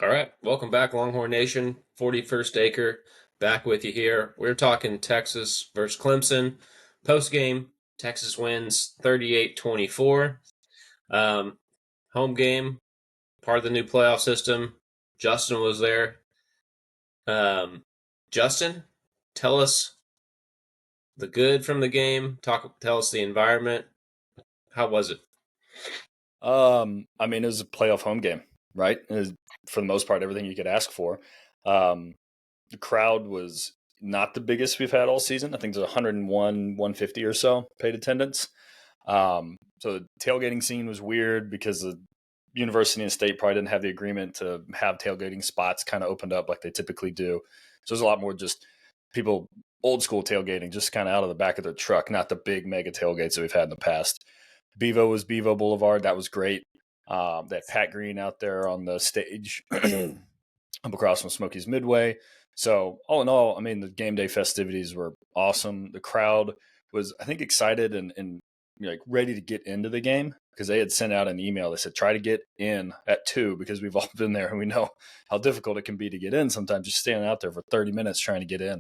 All right, welcome back, Longhorn Nation. 41st Acre, back with you here. We're talking Texas versus Clemson. Post game, Texas wins 38-24. Um, Home game, part of the new playoff system. Justin was there. Um, Justin, tell us the good from the game. Tell us the environment. How was it? It was a playoff home game, right? It was, for the most part, everything you could ask for. Um, the crowd was not the biggest we've had all season. I think there's 101, 150 or so paid attendance. So the tailgating scene was weird because the university and state probably didn't have the agreement to have tailgating spots kind of opened up like they typically do. So there's a lot more just people old school tailgating, just kind of out of the back of their truck, not the big mega tailgates that we've had in the past. Bevo was Bevo Boulevard. That was great. That Pat Green out there on the stage up across from Smokies Midway. So all in all, I mean, the game day festivities were awesome. The crowd was, I think, excited and like ready to get into the game because they had sent out an email. They said, try to get in at 2 because we've all been there and we know how difficult it can be to get in sometimes just standing out there for 30 minutes trying to get in.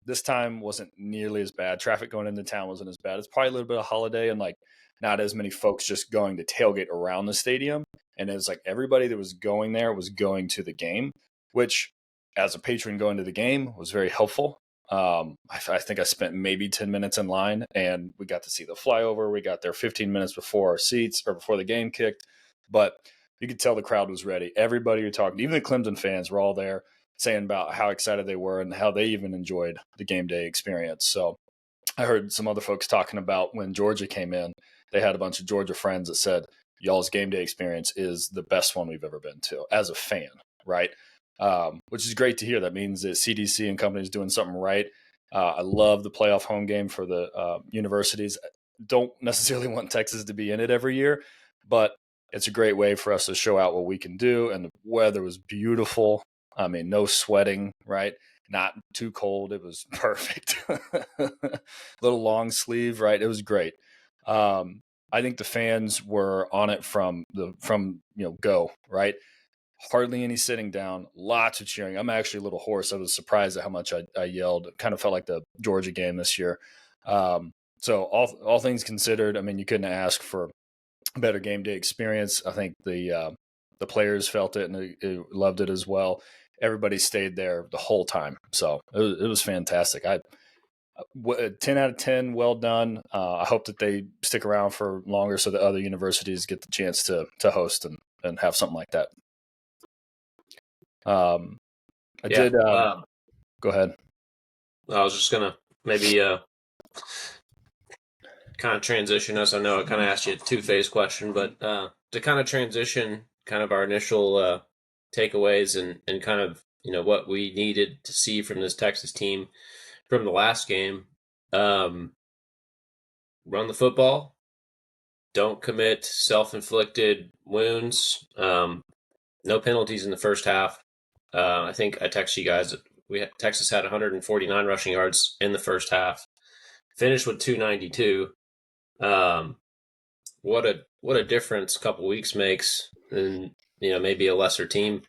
This time wasn't nearly as bad. Traffic going into town wasn't as bad. It's probably a little bit of holiday and like not as many folks just going to tailgate around the stadium. And it was like everybody that was going there was going to the game, which as a patron going to the game was very helpful. I think I spent maybe 10 minutes in line and we got to see the flyover. We got there 15 minutes before our seats or before the game kicked, but you could tell the crowd was ready. Everybody you're talking, even the Clemson fans were all there saying about how excited they were and how they even enjoyed the game day experience. So I heard some other folks talking about when Georgia came in, they had a bunch of Georgia friends that said, y'all's game day experience is the best one we've ever been to as a fan, right? Which is great to hear. That means that CDC and companies doing something right. I love the playoff home game for the universities. Don't necessarily want Texas to be in it every year, but it's a great way for us to show out what we can do. And the weather was beautiful. I mean, no sweating, right? Not too cold. It was perfect. Little long sleeve, right? It was great. I think the fans were on it from go, right? Hardly any sitting down, lots of cheering. I'm actually a little hoarse. I was surprised at how much I yelled. It kind of felt like the Georgia game this year. So all things considered, I mean, you couldn't ask for a better game day experience. I think the players felt it and they loved it as well. Everybody stayed there the whole time, so it was fantastic. 10 out of 10, well done. I hope that they stick around for longer so that other universities get the chance to host and have something like that. I Yeah, did. Go ahead. I was just gonna maybe kind of transition us. I know I kind of asked you a two-phase question, but to kind of transition kind of our initial takeaways and kind of what we needed to see from this Texas team from the last game. Um, Run the football. Don't commit self-inflicted wounds. No penalties in the first half. I think I texted you guys. Texas had 149 rushing yards in the first half. Finished with 292. Um, what a difference a couple weeks makes, and maybe a lesser team.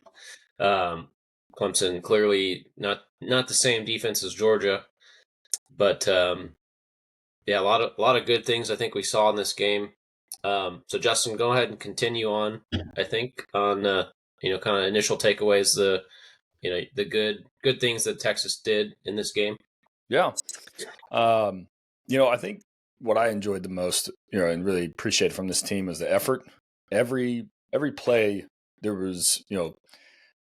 Um, Clemson clearly not the same defense as Georgia, but yeah, a lot of good things I think we saw in this game. So Justin, go ahead and continue on. I think on kind of initial takeaways, the good things that Texas did in this game. Yeah. I think what I enjoyed the most, and really appreciate from this team is the effort. Every play there was,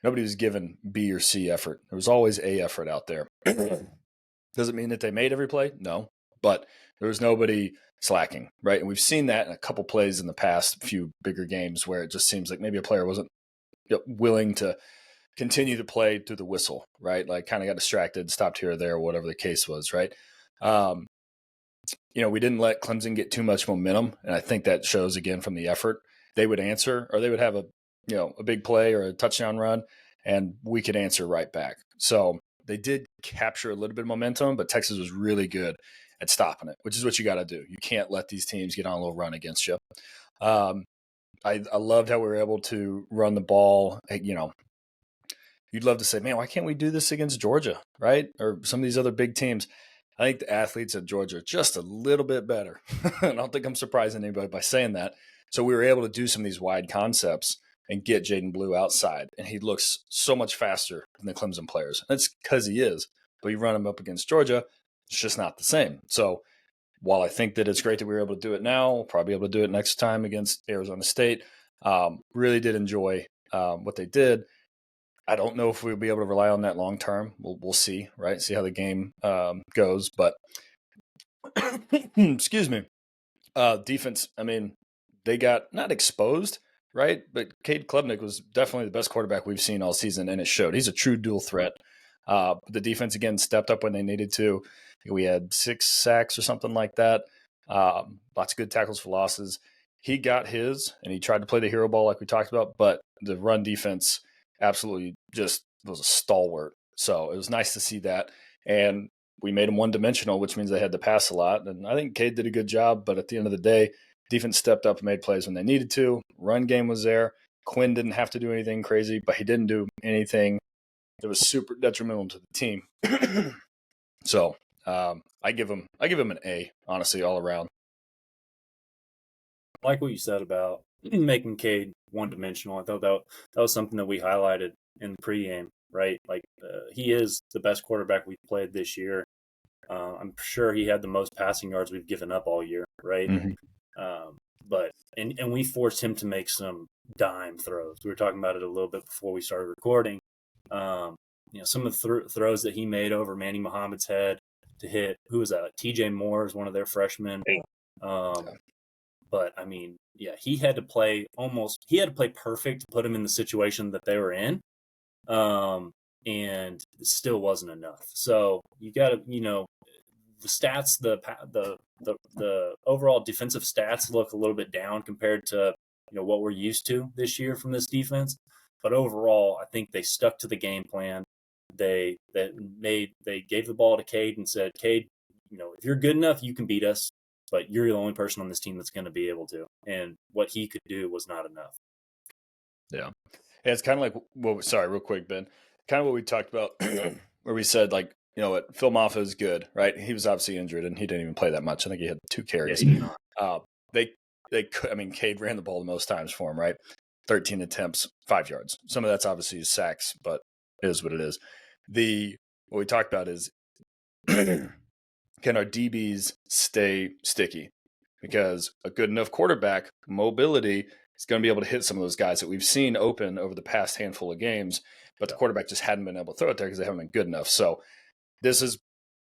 nobody was given B or C effort. There was always A effort out there. Does it mean that they made every play? No, but there was nobody slacking, right? And we've seen that in a couple plays in the past few bigger games where it just seems like maybe a player wasn't willing to continue to play through the whistle, right? Like kind of got distracted, stopped here or there, whatever the case was, right? Um, we didn't let Clemson get too much momentum, and I think that shows again from the effort. They would answer, or they would have a big play or a touchdown run, and we could answer right back. So they did capture a little bit of momentum, but Texas was really good at stopping it, which is what you got to do. You can't let these teams get on a little run against you. I loved how we were able to run the ball. You know, you'd love to say, man, why can't we do this against Georgia, right? Or some of these other big teams. I think the athletes at Georgia are just a little bit better. I don't think I'm surprising anybody by saying that. So we were able to do some of these wide concepts and get Jaden Blue outside. And he looks so much faster than the Clemson players. That's because he is. But you run him up against Georgia, it's just not the same. So while I think that it's great that we were able to do it now, we'll probably be able to do it next time against Arizona State. Really did enjoy what they did. I don't know if we'll be able to rely on that long term. We'll see, right? See how the game goes. But excuse me, defense. I mean, they got not exposed, right? But Cade Klubnik was definitely the best quarterback we've seen all season, and it showed. He's a true dual threat. The defense again stepped up when they needed to. We had 6 sacks or something like that. Lots of good tackles for losses. He got his, and he tried to play the hero ball like we talked about. But the run defense absolutely just was a stalwart. So it was nice to see that. And we made them one-dimensional, which means they had to pass a lot. And I think Cade did a good job. But at the end of the day, defense stepped up and made plays when they needed to. Run game was there. Quinn didn't have to do anything crazy, but he didn't do anything that was super detrimental to the team. So I give him an A, honestly, all around. I like what you said about making Cade one-dimensional. I thought that was something that we highlighted in the pregame, right? Like he is the best quarterback we've played this year. I'm sure he had the most passing yards we've given up all year, right? Mm-hmm. But we forced him to make some dime throws. We were talking about it a little bit before we started recording. Some of the throws that he made over Manny Muhammad's head to hit, who was that? TJ Moore is one of their freshmen. But I mean, yeah, he had to play perfect to put him in the situation that they were in. And it still wasn't enough. So you got to, the stats, the overall defensive stats look a little bit down compared to, what we're used to this year from this defense. But overall, I think they stuck to the game plan. They gave the ball to Cade and said, Cade, if you're good enough, you can beat us, but you're the only person on this team that's going to be able to. And what he could do was not enough. Yeah. It's kind of like, sorry, real quick, Ben, kind of what we talked about where we said, like, what Phil Maffa is good, right? He was obviously injured and he didn't even play that much. I think he had 2 carries. Yeah, they could, I mean, Cade ran the ball the most times for him, right? 13 attempts, 5 yards. Some of that's obviously sacks, but it is what it is. What we talked about is can our DBs stay sticky? Because a good enough quarterback, mobility, is going to be able to hit some of those guys that we've seen open over the past handful of games, but the quarterback just hadn't been able to throw it there because they haven't been good enough. So this is,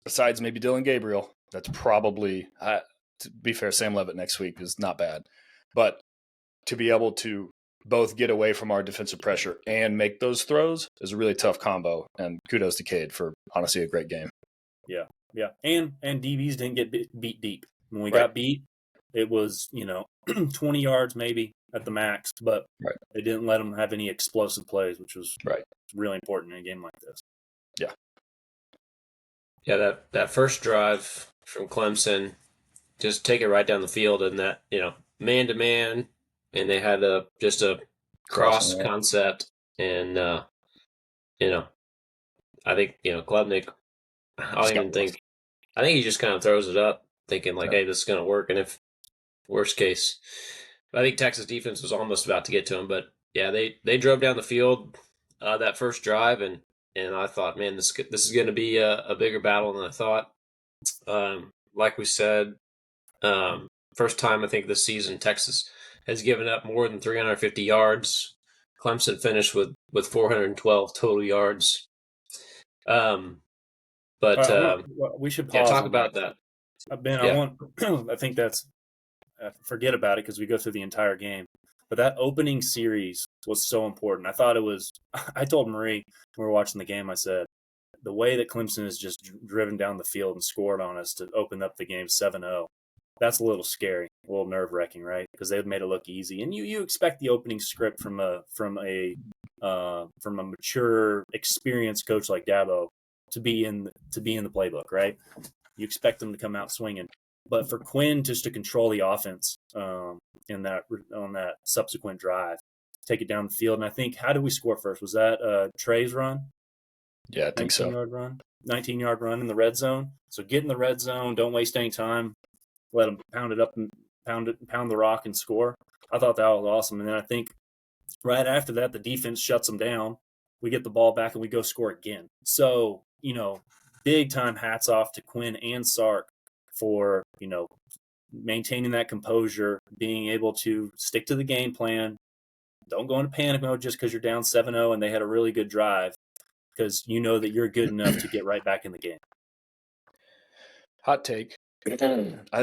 besides maybe Dylan Gabriel, that's probably, to be fair, Sam Levitt next week is not bad. But to be able to both get away from our defensive pressure and make those throws is a really tough combo. And kudos to Cade for honestly a great game. Yeah. Yeah. And DBs didn't get beat deep. When we got beat, it was, 20 yards maybe at the max, but they didn't let them have any explosive plays, which was really important in a game like this. Yeah. Yeah, that first drive from Clemson, just take it right down the field, and that, man to man, and they had just a cross concept, and I think Klubnik, I think he just kind of throws it up, thinking like, hey, this is going to work, and if worst case, I think Texas defense was almost about to get to him, but yeah, they drove down the field that first drive, and I thought, man, this is going to be a bigger battle than I thought. Like we said, first time I think this season Texas has given up more than 350 yards. Clemson finished with 412 total yards. But we should pause. Talk about that. Ben, I think that's forget about it because we go through the entire game. But that opening series was so important. I thought it was. I told Marie when we were watching the game. I said, the way that Clemson has just driven down the field and scored on us to open up the game 7-0, that's a little scary, a little nerve-wracking, right? Because they've made it look easy, and you expect the opening script from a mature, experienced coach like Dabo to be in the playbook, right? You expect them to come out swinging. But for Quinn just to control the offense in that on that subsequent drive, take it down the field, and I think how did we score first? Was that Trey's run? Yeah, I think so. 19-yard run in the red zone. So get in the red zone. Don't waste any time. Let them pound it up and pound the rock and score. I thought that was awesome. And then I think right after that, the defense shuts them down. We get the ball back and we go score again. So, big time hats off to Quinn and Sark for, maintaining that composure, being able to stick to the game plan. Don't go into panic mode just because you're down 7-0 and they had a really good drive, because you know that you're good enough to get right back in the game. Hot take. I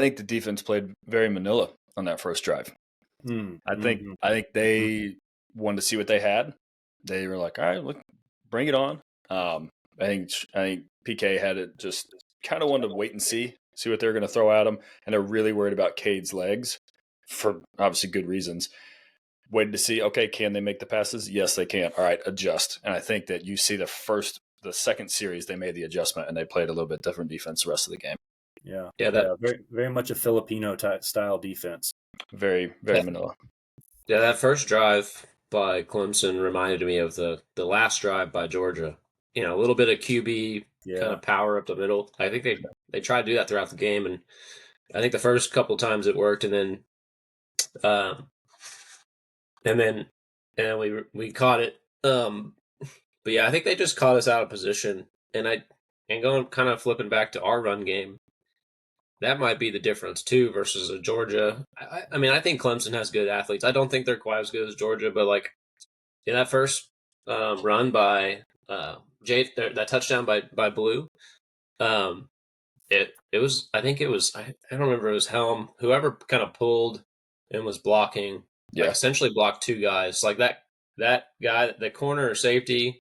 think the defense played very Manila on that first drive. I think they wanted to see what they had. They were like, all right, look, bring it on. I think PK had it just kind of wanted to wait and see what they're going to throw at him. And they're really worried about Cade's legs for obviously good reasons. Waited to see, okay, can they make the passes? Yes, they can. All right, adjust. And I think that you see the second series, they made the adjustment and they played a little bit different defense the rest of the game. Yeah. Very, very much a Filipino style defense. Very, very Manila. Yeah, that first drive by Clemson reminded me of the last drive by Georgia. A little bit of QB kind of power up the middle. I think they tried to do that throughout the game, and I think the first couple times it worked, and then we caught it. But yeah, I think they just caught us out of position, and going kind of flipping back to our run game. That might be the difference, too, versus a Georgia. I think Clemson has good athletes. I don't think they're quite as good as Georgia, but, in that first run by that touchdown by Blue, it was, I think it was, I don't remember, it was Helm, whoever kind of pulled and was blocking, essentially blocked two guys. Like that guy, the corner or safety,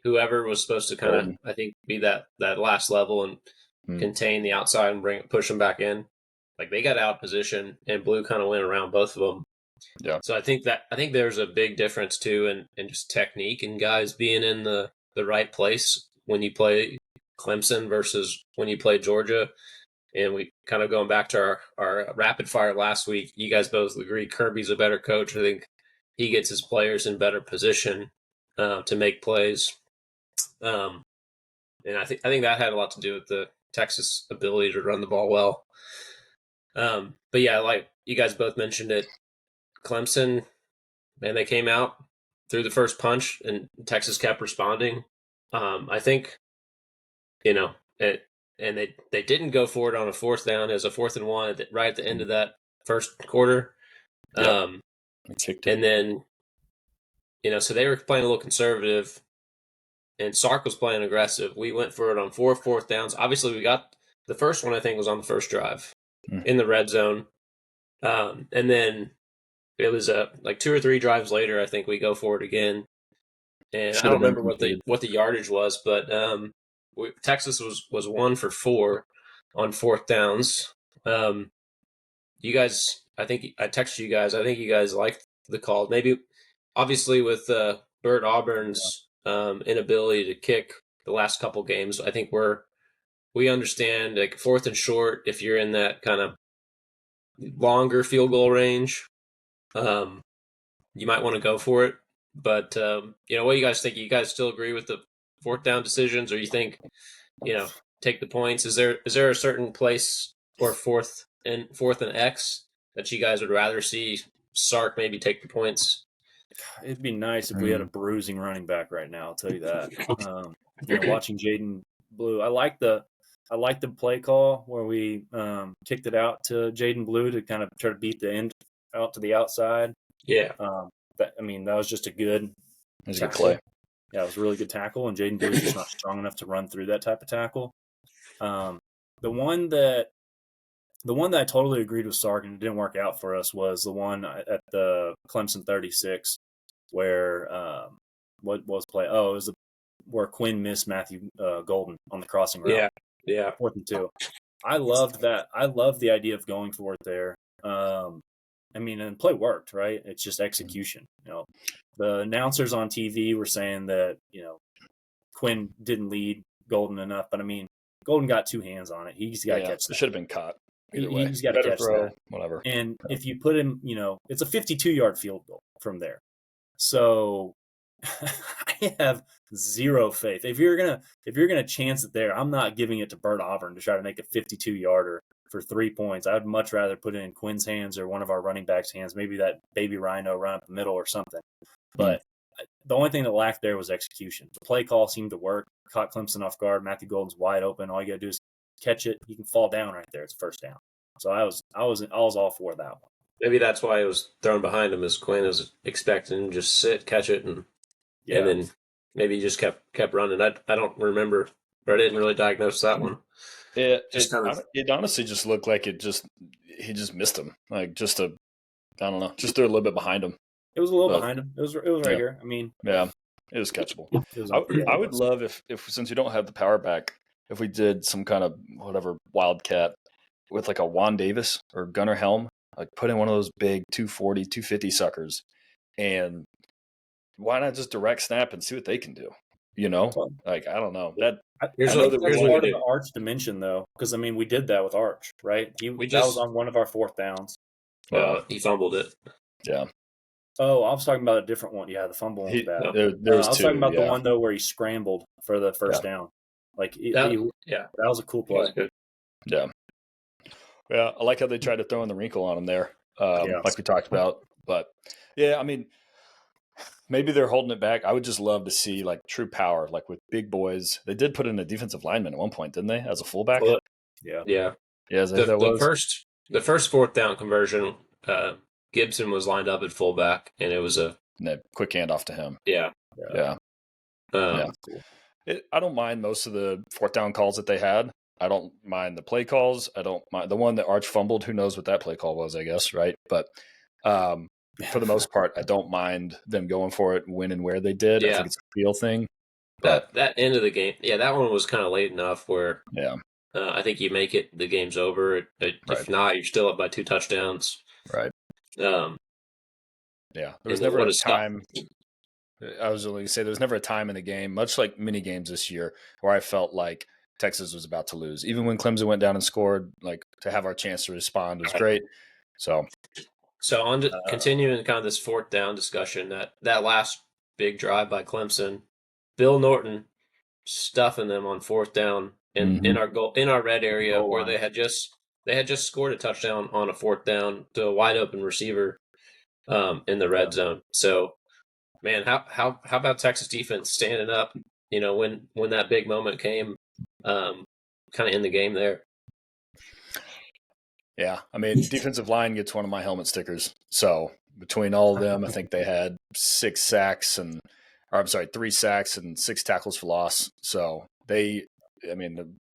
whoever was supposed to kind of, I think, be that last level and contain the outside and push them back in. Like they got out of position and Blue kind of went around both of them. Yeah. So I think there's a big difference too in just technique and guys being in the right place when you play Clemson versus when you play Georgia. And we kind of going back to our rapid fire last week, you guys both agree Kirby's a better coach. I think he gets his players in better position to make plays. And I think that had a lot to do with the Texas ability to run the ball well. But yeah, like you guys both mentioned it, Clemson, man, they came out through the first punch and Texas kept responding. I think, and they didn't go for it on a fourth down as a 4th and 1 right at the end of that first quarter. And then, so they were playing a little conservative. And Sark was playing aggressive. We went for it on 4 fourth downs. Obviously, we got the first one, I think, was on the first drive in the red zone. And then it was 2 or 3 drives later, I think we go for it again. And I don't remember what the yardage was, but Texas was 1 for 4 on 4th downs. You guys, I think I texted you guys. I think you guys liked the call. Maybe, obviously, with Bert Auburn's inability to kick the last couple games, I think we understand 4th and short, if you're in that kind of longer field goal range, you might want to go for it. But what do you guys think? You guys still agree with the 4th down decisions, or you think take the points? Is there a certain place or fourth and X that you guys would rather see Sark maybe take the points? It'd be nice if we had a bruising running back right now. I'll tell you that. Watching Jaden Blue, I like the play call where we kicked it out to Jaden Blue to kind of try to beat the end out to the outside. Yeah. That was just a good play. Yeah, it was a really good tackle, and Jaden Blue's just not strong enough to run through that type of tackle. The one that I totally agreed with Sark and it didn't work out for us was the one at the Clemson 36 where what was play? Oh, it was where Quinn missed Matthew Golden on the crossing route. Yeah. 4th and 2. I loved that. I loved the idea of going for it there. And play worked, right? It's just execution. The announcers on TV were saying that, Quinn didn't lead Golden enough, but Golden got 2 hands on it. He's got to catch that. It should have been caught. Either way, he's got to better catch throw, that. whatever. And if you put him, it's a 52-yard field goal from there. So I have zero faith. If you're gonna chance it there, I'm not giving it to Bert Auburn to try to make a 52-yarder for 3 points. I'd much rather put it in Quinn's hands or one of our running backs' hands, maybe that baby Rhino run up the middle or something. But the only thing that lacked there was execution. The play call seemed to work. Caught Clemson off guard. Matthew Golden's wide open. All you got to do is catch it. You can fall down right there. It's first down. So I was all for that one. Maybe that's why it was thrown behind him, as Quinn was expecting him to just sit, catch it, and then maybe he just kept running. I don't remember, or I didn't really diagnose that one. It honestly just looked like he just missed him. Like just threw a little bit behind him. It was a little behind him. It was right here. I mean, yeah, it was catchable. I would love if since we don't have the power back, if we did some kind of whatever wildcat with like a Juan Davis or Gunnar Helm, like put in one of those big 240, 250 suckers, and why not just direct snap and see what they can do? Like I don't know that. That's part of the Arch dimension, though, because I mean we did that with Arch, right? That was on one of our fourth downs. He fumbled it. Yeah. Oh, I was talking about a different one. Yeah, the fumble one was bad. I was talking about the one though where he scrambled for the first down. Like that was a cool play. Yeah. Yeah, I like how they tried to throw in the wrinkle on him there, like we talked about. But yeah, I mean, maybe they're holding it back. I would just love to see like true power, like with big boys. They did put in a defensive lineman at one point, didn't they, as a fullback? Yeah. The first fourth down conversion, Gibson was lined up at fullback, and it was a quick handoff to him. Yeah. I don't mind most of the fourth down calls that they had. I don't mind the play calls. I don't mind the one that Arch fumbled. Who knows what that play call was, I guess, right? But for the most part, I don't mind them going for it when and where they did. I think it's a feel thing. But that end of the game, that one was kind of late enough where I think you make it, the game's over. If not, you're still up by 2 touchdowns. Right. There was never a time. I was only going to say there was never a time in the game, much like mini games this year, where I felt like Texas was about to lose. Even when Clemson went down and scored, like to have our chance to respond was great. So on to continuing kind of this fourth down discussion, that last big drive by Clemson, Bill Norton stuffing them on fourth down in our red area where they had just scored a touchdown on a fourth down to a wide open receiver in the red zone. So, man, how about Texas defense standing up? When that big moment came, kind of in the game there. Yeah, I mean, defensive line gets one of my helmet stickers. So between all of them, I think they had 3 sacks and 6 tackles for loss. So the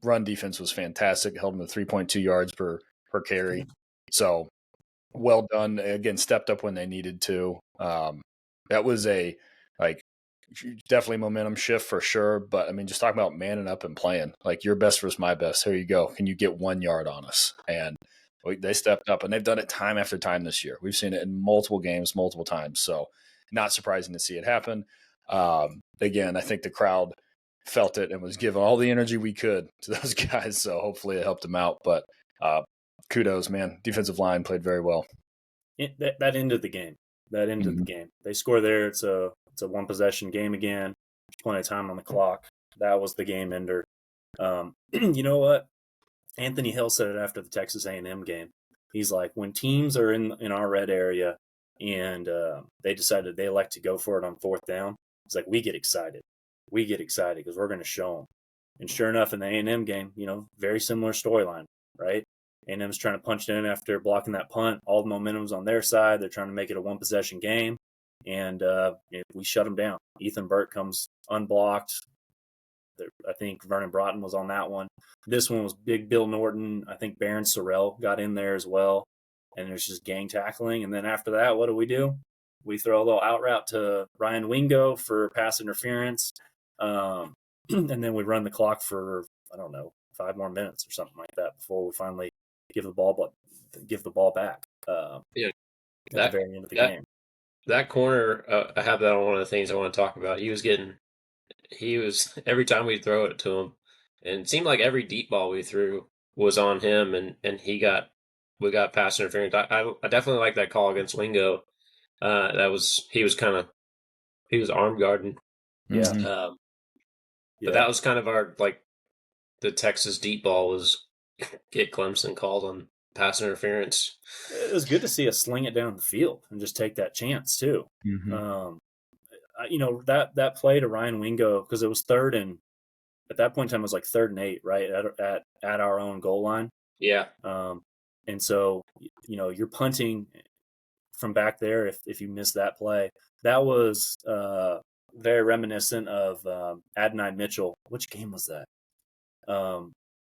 run defense was fantastic. Held them to 3.2 yards per carry. So well done. Again, stepped up when they needed to. That was definitely momentum shift for sure. But I mean, just talking about manning up and playing, like your best versus my best. Here you go. Can you get 1 yard on us? And they stepped up, and they've done it time after time this year. We've seen it in multiple games, multiple times. So not surprising to see it happen. Again, I think the crowd felt it and was giving all the energy we could to those guys. So hopefully it helped them out. But kudos, man. Defensive line played very well. That ended the game. The game. They score there. It's a 1 possession game again. Plenty of time on the clock. That was the game ender. You know what? Anthony Hill said it after the Texas A&M game. He's like, when teams are in our red area and they decided they elect to go for it on fourth down, he's like, we get excited. We get excited because we're going to show them. And sure enough, in the A&M game, very similar storyline, right? A&M's trying to punch it in after blocking that punt. All the momentum's on their side. They're trying to make it a 1 possession game. And we shut them down. Ethan Burt comes unblocked. I think Vernon Broughton was on that one. This one was big Bill Norton. I think Baron Sorrell got in there as well. And there's just gang tackling. And then after that, what do? We throw a little out route to Ryan Wingo for pass interference. And then we run the clock for, 5 more minutes or something like that before we finally give the ball back. At the very end of the game. That corner, I have that on one of the things I want to talk about. He was every time we throw it to him, and it seemed like every deep ball we threw, was on him, and we got pass interference. I definitely like that call against Wingo. He was arm guarding. Yeah. Mhm. But that was kind of our the Texas deep ball was get Clemson called on pass interference. It was good to see us sling it down the field and just take that chance too. Mhm. That play to Ryan Wingo, because it was at that point in time it was like 3rd and 8, right at our own goal line. Yeah, And so you're punting from back there if you miss that play. That was very reminiscent of Adonai Mitchell. Which game was that?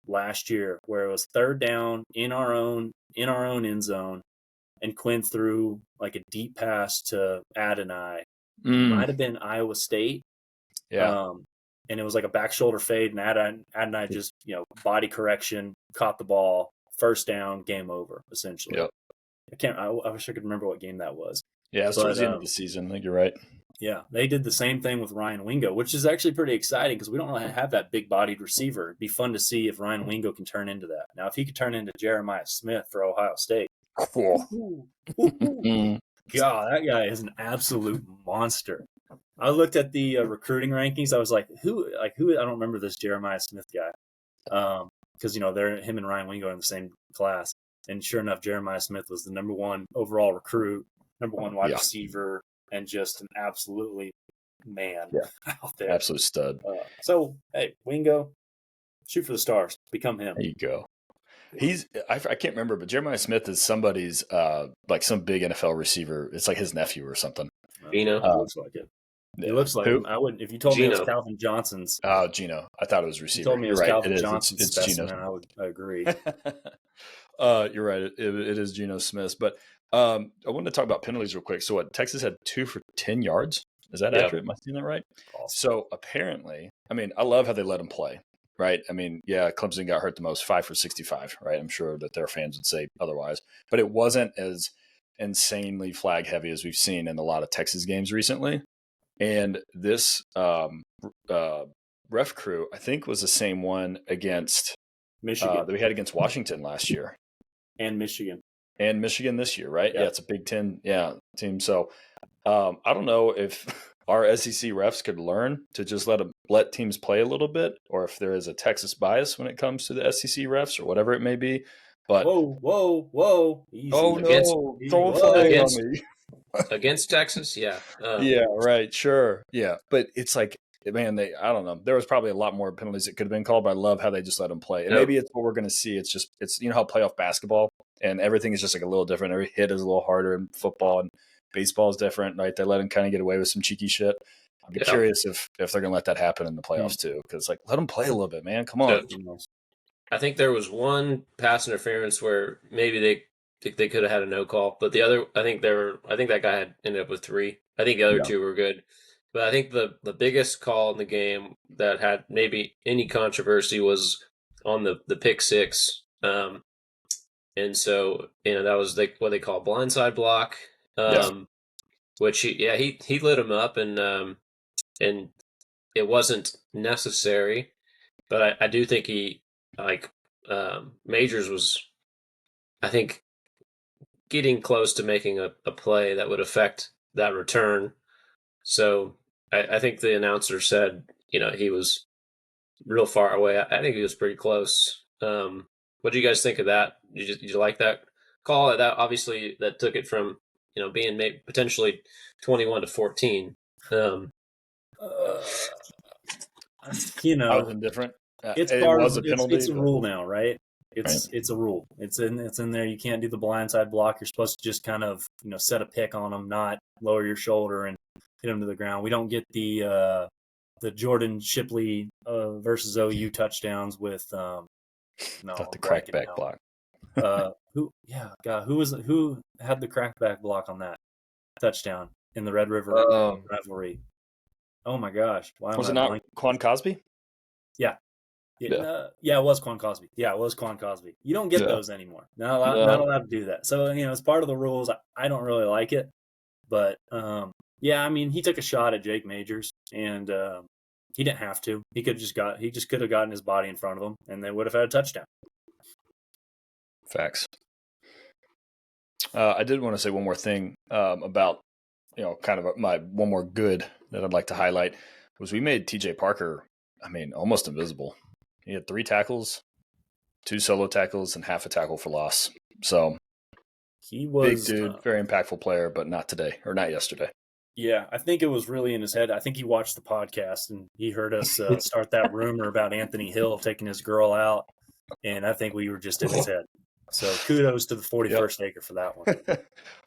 Last year, where it was 3rd down in our own end zone, and Quinn threw like a deep pass to Adonai. It might have been Iowa State. Yeah. And it was like a back shoulder fade, and Adonai just body correction, caught the ball, 1st down, game over, essentially. Yep. I wish I could remember what game that was. Yeah, it's towards the end of the season. I think you're right. Yeah, they did the same thing with Ryan Wingo, which is actually pretty exciting because we don't have that big-bodied receiver. It'd be fun to see if Ryan Wingo can turn into that. Now, if he could turn into Jeremiah Smith for Ohio State, Cool. God, that guy is an absolute monster. I looked at the recruiting rankings. I was like, who? I don't remember this Jeremiah Smith guy, because they're him and Ryan Wingo are in the same class. And sure enough, Jeremiah Smith was the number 1 overall recruit, number 1 wide receiver, and just an absolutely man out there. Absolute stud. So, hey, Wingo, shoot for the stars. Become him. There you go. I can't remember, but Jeremiah Smith is somebody's like some big NFL receiver. It's like his nephew or something. Gino. Looks like it. It looks like him. I wouldn't. If you told me it was Calvin Johnson's. Oh, Gino. I thought it was receiver. You told me it was Calvin Johnson's it's specimen. Gino. I agree. You're right. It is Geno Smith. But I wanted to talk about penalties real quick. So what? Texas had 2 for 10 yards. Is that accurate? Am I seeing that right? Awesome. So apparently, I love how they let him play. Right. Clemson got hurt the most, 5 for 65. Right. I'm sure that their fans would say otherwise, but it wasn't as insanely flag heavy as we've seen in a lot of Texas games recently. And this ref crew, I think, was the same one against Michigan that we had against Washington last year. And Michigan. And Michigan this year, right? Yeah, it's a Big Ten team. So I don't know if our SEC refs could learn to just let teams play a little bit, or if there is a Texas bias when it comes to the SEC refs or whatever it may be. But whoa! Easy. Oh no! Don't flag on me. Against Texas, yeah. Yeah, right, sure. Yeah, but it's like, man, I don't know. There was probably a lot more penalties that could have been called, but I love how they just let them play. And maybe it's what we're going to see. It's how playoff basketball and everything is just like a little different. Every hit is a little harder in football, and baseball is different, right? They let them kind of get away with some cheeky shit. I'd be curious if they're going to let that happen in the playoffs too, because let them play a little bit, man. Come on. I think there was one pass interference where maybe they could have had a no call, but the other, I think that guy had ended up with 3. I think the other 2 were good, but I think the biggest call in the game that had maybe any controversy was on the pick 6, and so that was what they call blindside block, which he lit him up, and it wasn't necessary, but I do think he Majors was, I think, getting close to making a play that would affect that return. So I think the announcer said, he was real far away. I think he was pretty close. What do you guys think of that? Did you like that call? That obviously that took it from being maybe potentially 21-14. I was indifferent. It's part of a penalty. It's a rule now, right? It's a rule. It's in there. You can't do the blindside block. You're supposed to just kind of set a pick on them, not lower your shoulder and hit them to the ground. We don't get the Jordan Shipley versus OU touchdowns with the crackback block. Who had the crackback block on that touchdown in the Red River rivalry? Oh my gosh! Was it not Quan Cosby? Yeah. It was Quan Cosby. Yeah, it was Quan Cosby. You don't get those anymore. Not allowed to do that. So, it's part of the rules. I don't really like it. But, he took a shot at Jake Majors, and he didn't have to. He just could have gotten his body in front of him, and they would have had a touchdown. Facts. I did want to say one more thing about, kind of my one more good that I'd like to highlight was we made TJ Parker, almost invisible. He had 3 tackles, 2 solo tackles, and half a tackle for loss. So he was big dude, very impactful player, but not today or not yesterday. Yeah, I think it was really in his head. I think he watched the podcast and he heard us start that rumor about Anthony Hill taking his girl out, and I think we were just in his head. So kudos to the 41st Acre for that one.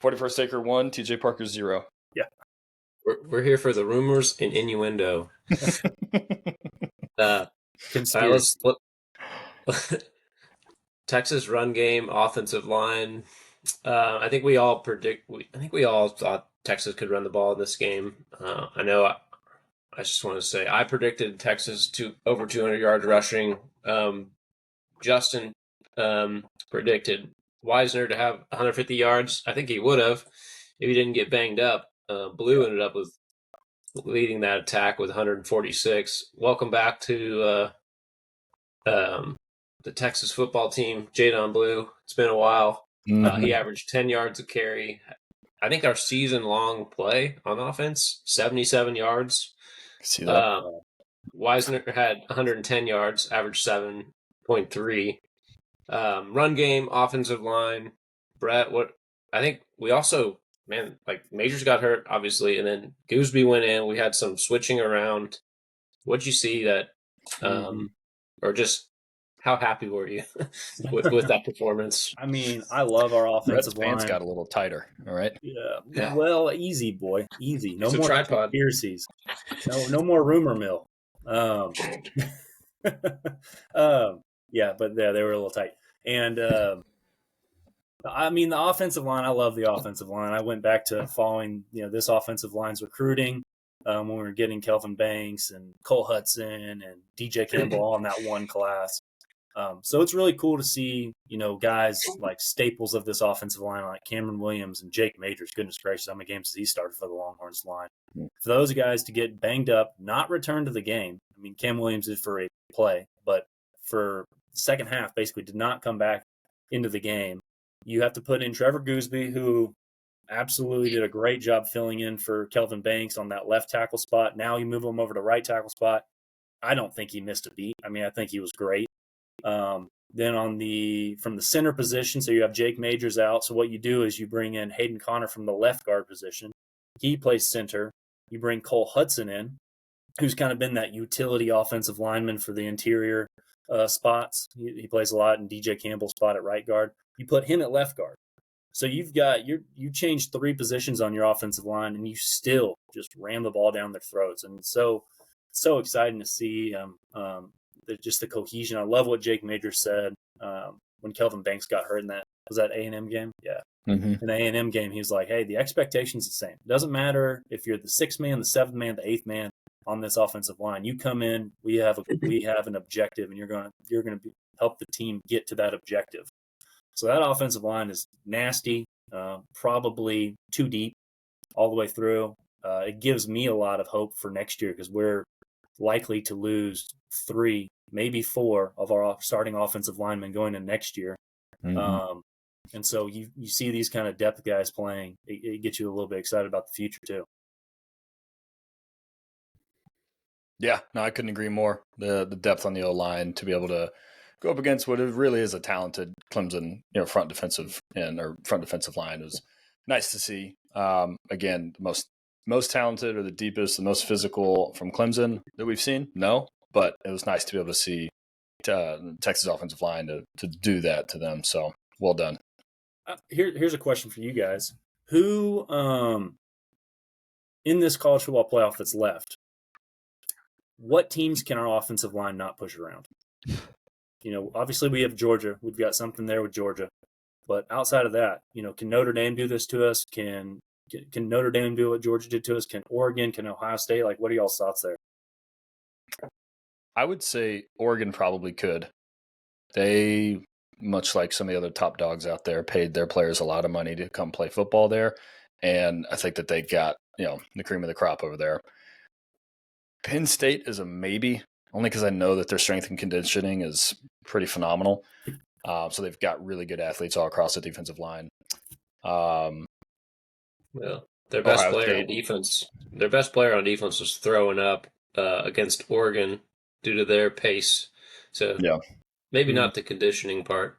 41st Acre 1, TJ Parker 0. Yeah. We're here for the rumors and innuendo. Conspiracy. Texas run game, offensive line. I think we all thought Texas could run the ball in this game. I just want to say I predicted Texas to over 200 yards rushing. Justin predicted Wisner to have 150 yards. I think he would have if he didn't get banged up. Blue ended up with leading that attack with 146. Welcome back to the Texas football team, Jadon Blue. It's been a while. Mm-hmm. He averaged 10 yards a carry. I think our season-long play on offense, 77 yards. See that? Wisner had 110 yards, averaged 7.3. Run game, offensive line. Brett, I think we also, Majors got hurt, obviously, and then Gooseby went in. We had some switching around. What'd you see that, or just how happy were you with that performance? I love our offensive line. Pants got a little tighter, all right? Yeah. Well, easy, boy. Easy. No more tripod. Conspiracies. No more rumor mill. Yeah, but they were a little tight. And the offensive line, I love the offensive line. I went back to following, this offensive line's recruiting when we were getting Kelvin Banks and Cole Hudson and DJ Campbell all in that one class. So it's really cool to see, guys like staples of this offensive line like Cameron Williams and Jake Majors. Goodness gracious, how many games has he started for the Longhorns line? For those guys to get banged up, not return to the game. Cam Williams did for a play, but for the second half, basically did not come back into the game. You have to put in Trevor Gooseby, who absolutely did a great job filling in for Kelvin Banks on that left tackle spot. Now you move him over to right tackle spot. I don't think he missed a beat. I think he was great. Then from the center position, so you have Jake Majors out. So what you do is you bring in Hayden Connor from the left guard position. He plays center. You bring Cole Hudson in, who's kind of been that utility offensive lineman for the interior spots. He plays a lot in DJ Campbell's spot at right guard. You put him at left guard. So you changed 3 positions on your offensive line, and you still just ram the ball down their throats. And so exciting to see just the cohesion. I love what Jake Majors said when Kelvin Banks got hurt in that A&M game? Yeah. Mm-hmm. In the A&M game, he was like, hey, the expectation's the same. It doesn't matter if you're the 6th man, the 7th man, the 8th man on this offensive line. You come in, we have an objective, and you're going to help the team get to that objective. So that offensive line is nasty, probably too deep all the way through. It gives me a lot of hope for next year because we're likely to lose 3, maybe 4 of our starting offensive linemen going in next year. Mm-hmm. And so you see these kind of depth guys playing, it gets you a little bit excited about the future too. Yeah, no, I couldn't agree more. The depth on the O-line to be able to go up against what it really is a talented Clemson, front defensive line was nice to see. Again, the most talented or the deepest, the most physical from Clemson that we've seen? No, but it was nice to be able to see Texas offensive line to do that to them. So well done. Here's a question for you guys. Who in this college football playoff that's left, what teams can our offensive line not push around? Obviously we have Georgia. We've got something there with Georgia. But outside of that, can Notre Dame do this to us? Can Notre Dame do what Georgia did to us? Can Oregon? Can Ohio State? What are y'all's thoughts there? I would say Oregon probably could. They, much like some of the other top dogs out there, paid their players a lot of money to come play football there. And I think that they got, the cream of the crop over there. Penn State is a maybe, only because I know that their strength and conditioning is pretty phenomenal. So they've got really good athletes all across the defensive line. Well, their best Ohio player on State. defense. Their best player on defense was throwing up against Oregon due to their pace. So Yeah. maybe not the conditioning part.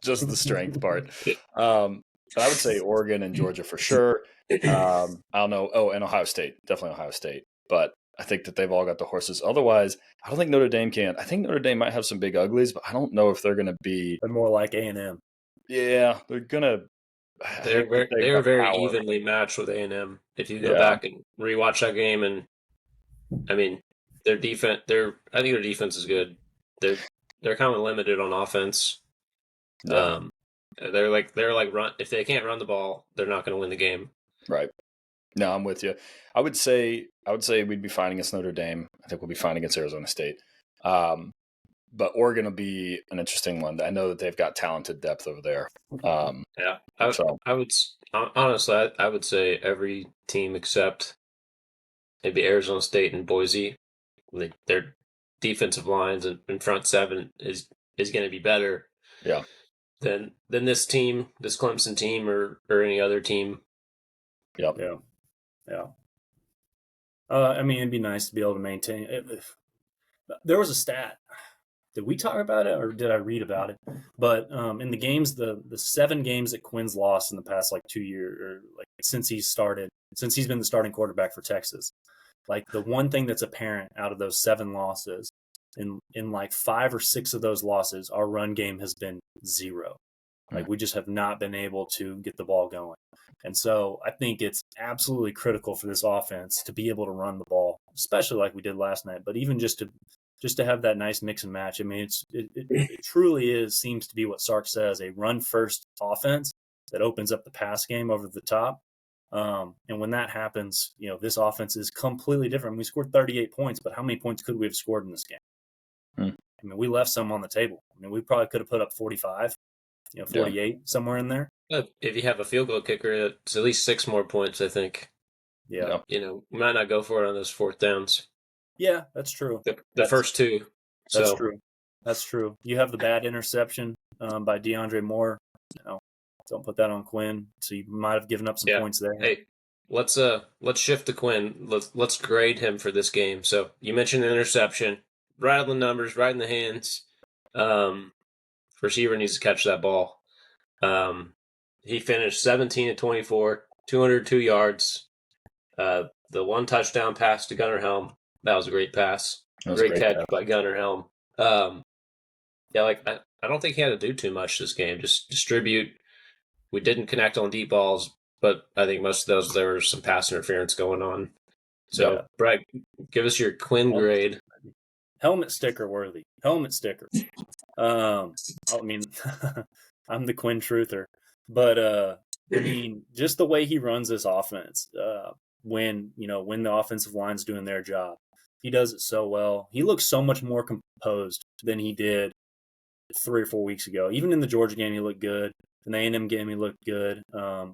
Just the strength part. But I would say Oregon and Georgia for sure. I don't know. Oh, and Ohio State. Definitely Ohio State. But I think that they've all got the horses. Otherwise, I don't think Notre Dame can. I think Notre Dame might have some big uglies, but I don't know if they're going to be. They're more like A&M. Yeah, they're going to. They're very evenly matched with A&M. If you go back and rewatch that game, and I mean, their defense. I think their defense is good. They're kind of limited on offense. Yeah. They're like run. If they can't run the ball, they're not going to win the game. Right. No, I'm with you. I would say we'd be fine against Notre Dame. I think we'll be fine against Arizona State. But Oregon will be an interesting one. I know that they've got talented depth over there. Yeah, I would honestly, I would say every team except maybe Arizona State and Boise, their defensive lines and front seven is going to be better. Yeah. Than this team, this Clemson team, or any other team. Yep. Yeah. I mean, it'd be nice to be able to maintain. There was a stat. Did we talk about it, or did I read about it? But in the games, the 7 games that Quinn's lost in the past 2 years, or since he's been the starting quarterback for Texas, the one thing that's apparent out of those 7 losses, in 5 or 6 of those losses, our run game has been 0. We just have not been able to get the ball going. And so I think it's absolutely critical for this offense to be able to run the ball, especially like we did last night, but even just to have that nice mix and match. I mean, it truly seems to be what Sark says, a run-first offense that opens up the pass game over the top. And when that happens, this offense is completely different. We scored 38 points, but how many points could we have scored in this game? I mean, we left some on the table. I mean, we probably could have put up 45, 48, somewhere in there. If you have a field goal kicker, it's at least 6 more points, I think. Yeah. We might not go for it on those 4th downs. Yeah, that's true. The first 2. That's true. That's true. You have the bad interception by DeAndre Moore. Don't put that on Quinn. So you might have given up some points there. Hey, let's shift to Quinn. Let's grade him for this game. So you mentioned the interception. Right on the numbers, right in the hands. Receiver needs to catch that ball. He finished 17 of 24, 202 yards. The 1 touchdown pass to Gunnar Helm. That was a great pass. Great catch by Gunnar Helm. I don't think he had to do too much this game. Just distribute. We didn't connect on deep balls, but I think most of those, there was some pass interference going on. So, Brad, give us your Quinn grade. Helmet sticker worthy. Helmet sticker. I mean, I'm the Quinn truther. But, I mean, just the way he runs this offense, when the offensive line's doing their job, he does it so well. He looks so much more composed than he did 3 or 4 weeks ago. Even in the Georgia game, he looked good. In the A&M game, he looked good.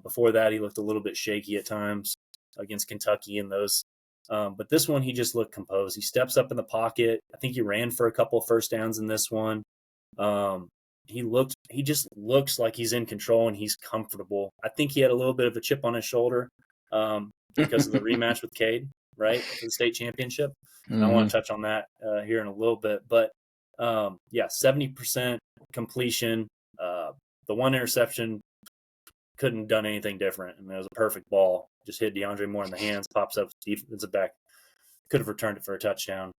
Before that, he looked a little bit shaky at times against Kentucky and those. But this one, he just looked composed. He steps up in the pocket. I think he ran for a couple of first downs in this one. He just looks like he's in control and he's comfortable. I think he had a little bit of a chip on his shoulder because of the rematch with Cade, right, for the state championship. And I want to touch on that here in a little bit. But, 70% completion. The 1 interception couldn't have done anything different. I mean, it was a perfect ball. Just hit DeAndre Moore in the hands, pops up defensive back. Could have returned it for a touchdown.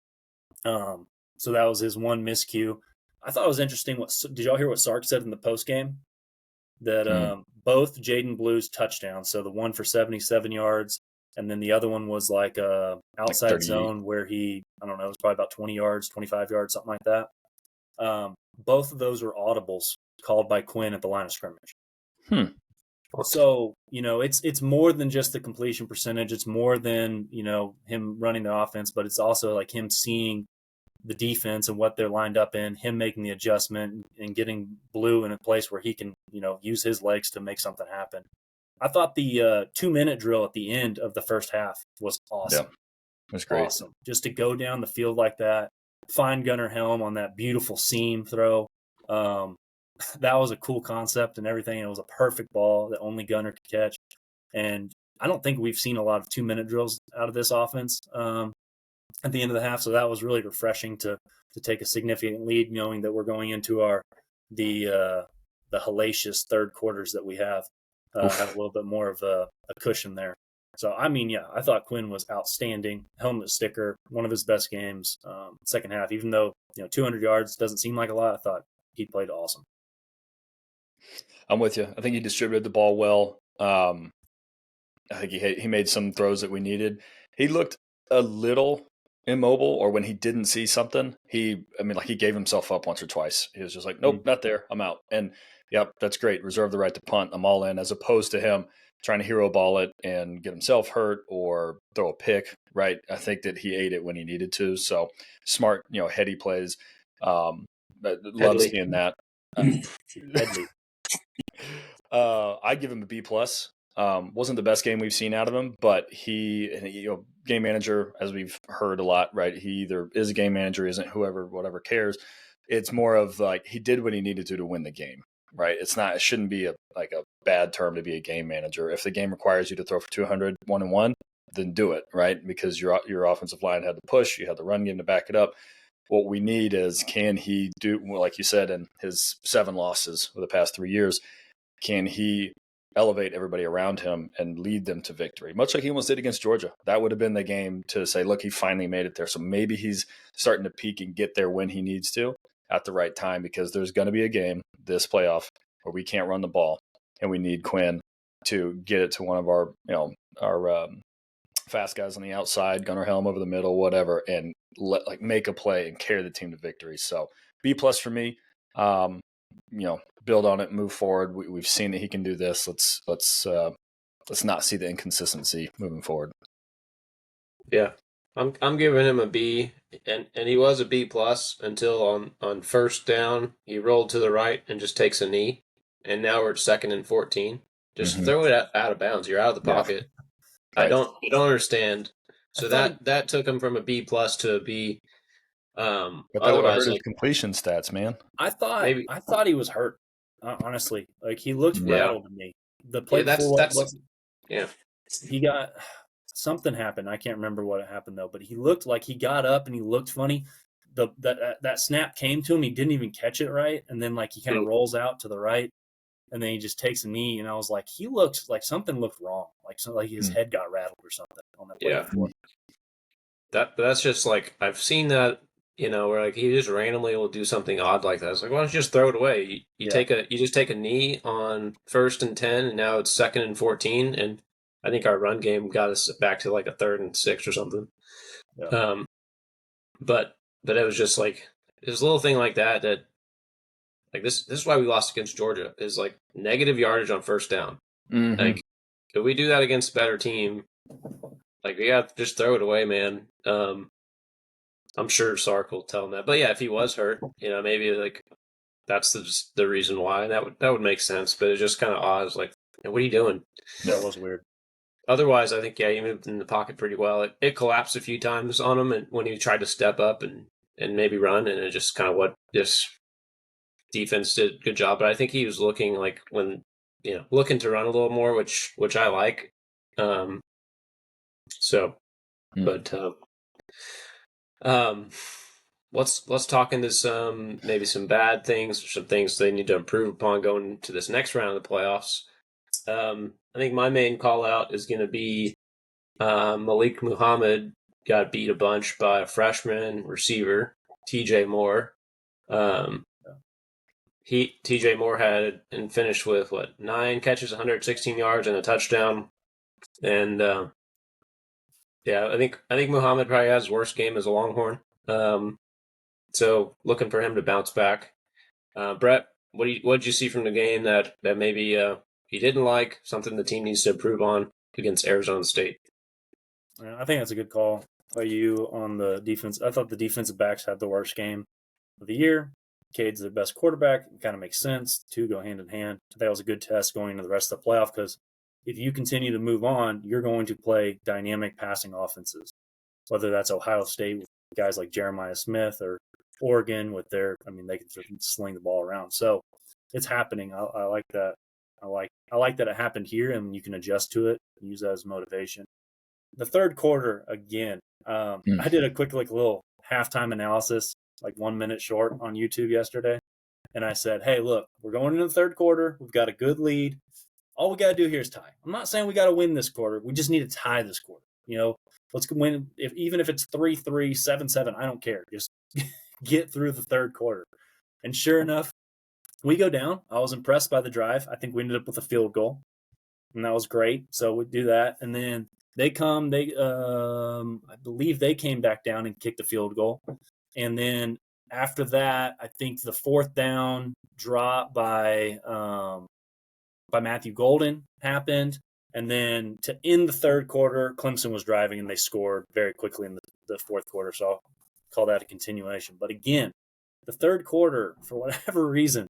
So that was his 1 miscue. I thought it was interesting. Did y'all hear what Sark said in the post game? That both Jaden Blue's touchdowns, so the one for 77 yards, and then the other one was outside zone where he, I don't know, it was probably about 20 yards, 25 yards, something like that. Both of those were audibles called by Quinn at the line of scrimmage. So, it's more than just the completion percentage. It's more than, him running the offense, but it's also him seeing the defense and what they're lined up in, him making the adjustment and getting Blue in a place where he can, use his legs to make something happen. I thought the 2-minute drill at the end of the first half was awesome. Yeah, it was great. Awesome. Just to go down the field like that. find Gunnar Helm on that beautiful seam throw. That was a cool concept and everything. It was a perfect ball that only Gunnar could catch. And I don't think we've seen a lot of 2-minute drills out of this offense at the end of the half. So that was really refreshing to take a significant lead, knowing that we're going into the hellacious third quarters that we have a little bit more of a cushion there. So, I mean, yeah, I thought Quinn was outstanding. Helmet sticker, one of his best games, second half. Even though 200 yards doesn't seem like a lot, I thought he played awesome. I'm with you. I think he distributed the ball well. I think he made some throws that we needed. He looked a little immobile, or when he didn't see something, he gave himself up once or twice. He was just like, nope, not there. I'm out. And yep, that's great. Reserve the right to punt. I'm all in, as opposed to him trying to hero ball it and get himself hurt or throw a pick, right? I think that he ate it when he needed to. So smart, heady plays. Love seeing that. Headley. I give him a B+. Wasn't the best game we've seen out of him, but he, game manager, as we've heard a lot, right? He either is a game manager, isn't, whatever cares. It's more of like he did what he needed to win the game, right? It shouldn't be a bad term to be a game manager. If the game requires you to throw for 200, 1-1, then do it, right? Because your offensive line had to push, you had the run game to back it up. What we need is, can he do, like you said, in his 7 losses for the past 3 years, can he elevate everybody around him and lead them to victory, much like he almost did against Georgia? That would have been the game to say, look, he finally made it there. So maybe he's starting to peak and get there when he needs to at the right time, because there's going to be a game this playoff where we can't run the ball, and we need Quinn to get it to one of our fast guys on the outside, Gunnar Helm over the middle, whatever, and make a play and carry the team to victory. So B+ for me. Build on it, move forward. We've seen that he can do this. Let's not see the inconsistency moving forward. Yeah, I'm giving him a B, and he was a B+ until on first down he rolled to the right and just takes a knee, and now we're at 2nd and 14. Just throw it out of bounds. You're out of the pocket. Right. I don't understand. So that took him from a B+ to a B. But that would have hurt his completion stats, man. I thought he was hurt. Honestly, like he looked rattled to me. The play before, he got something happened. I can't remember what happened though, but he looked like he got up and he looked funny. That snap came to him, he didn't even catch it right, and then he kind of rolls out to the right, and then he just takes a knee, and I was like, he looks like something looked wrong, like his head got rattled or something on that play before. That's just I've seen that. Where he just randomly will do something odd like that. It's like, why don't you just throw it away? You just take a knee on 1st and 10, and now it's 2nd and 14, and I think our run game got us back to a 3rd and 6 or something. Yeah. But it was just this little thing like that this is why we lost against Georgia, is negative yardage on first down. Mm-hmm. If we do that against a better team, we got to just throw it away, man. I'm sure Sark will tell him that. But yeah, if he was hurt, maybe that's the reason why. That would make sense. But it's just kind of odd. It's what are you doing? That was weird. Otherwise, I think he moved in the pocket pretty well. It collapsed a few times on him, and when he tried to step up and maybe run, and it just kind of what this defense did a good job. But I think he was looking looking to run a little more, which I like. Let's talk into some bad things, or some things they need to improve upon going to this next round of the playoffs. I think my main call out is going to be Malik Muhammad got beat a bunch by a freshman receiver, TJ Moore. TJ Moore had and finished with 9 catches, 116 yards, and a touchdown. And I think Muhammad probably has his worst game as a Longhorn. So looking for him to bounce back. Brett, what did you see from the game that maybe he didn't like, something the team needs to improve on against Arizona State? I think that's a good call by you on the defense. I thought the defensive backs had the worst game of the year. Cade's the best quarterback. It kind of makes sense. 2 go hand in hand. That was a good test going into the rest of the playoff, because if you continue to move on, you're going to play dynamic passing offenses, whether that's Ohio State with guys like Jeremiah Smith or Oregon with their, I mean, they can sling the ball around. So it's happening. I like that. I like that it happened here, and you can adjust to it and use that as motivation. The third quarter again. I did a quick little halftime analysis, like 1 minute short on YouTube yesterday, and I said, "Hey, look, we're going into the third quarter. We've got a good lead. All we got to do here is tie. I'm not saying we got to win this quarter. We just need to tie this quarter. Let's win. Even if it's 3-3, 7-7, I don't care. Just get through the third quarter." And sure enough, we go down. I was impressed by the drive. I think we ended up with a field goal, and that was great. So we do that, and then they come. I believe they came back down and kicked a field goal, and then after that, I think the fourth down drop by Matthew Golden happened. And then to end the third quarter, Clemson was driving and they scored very quickly in the fourth quarter. So I'll call that a continuation. But again, the third quarter, for whatever reason,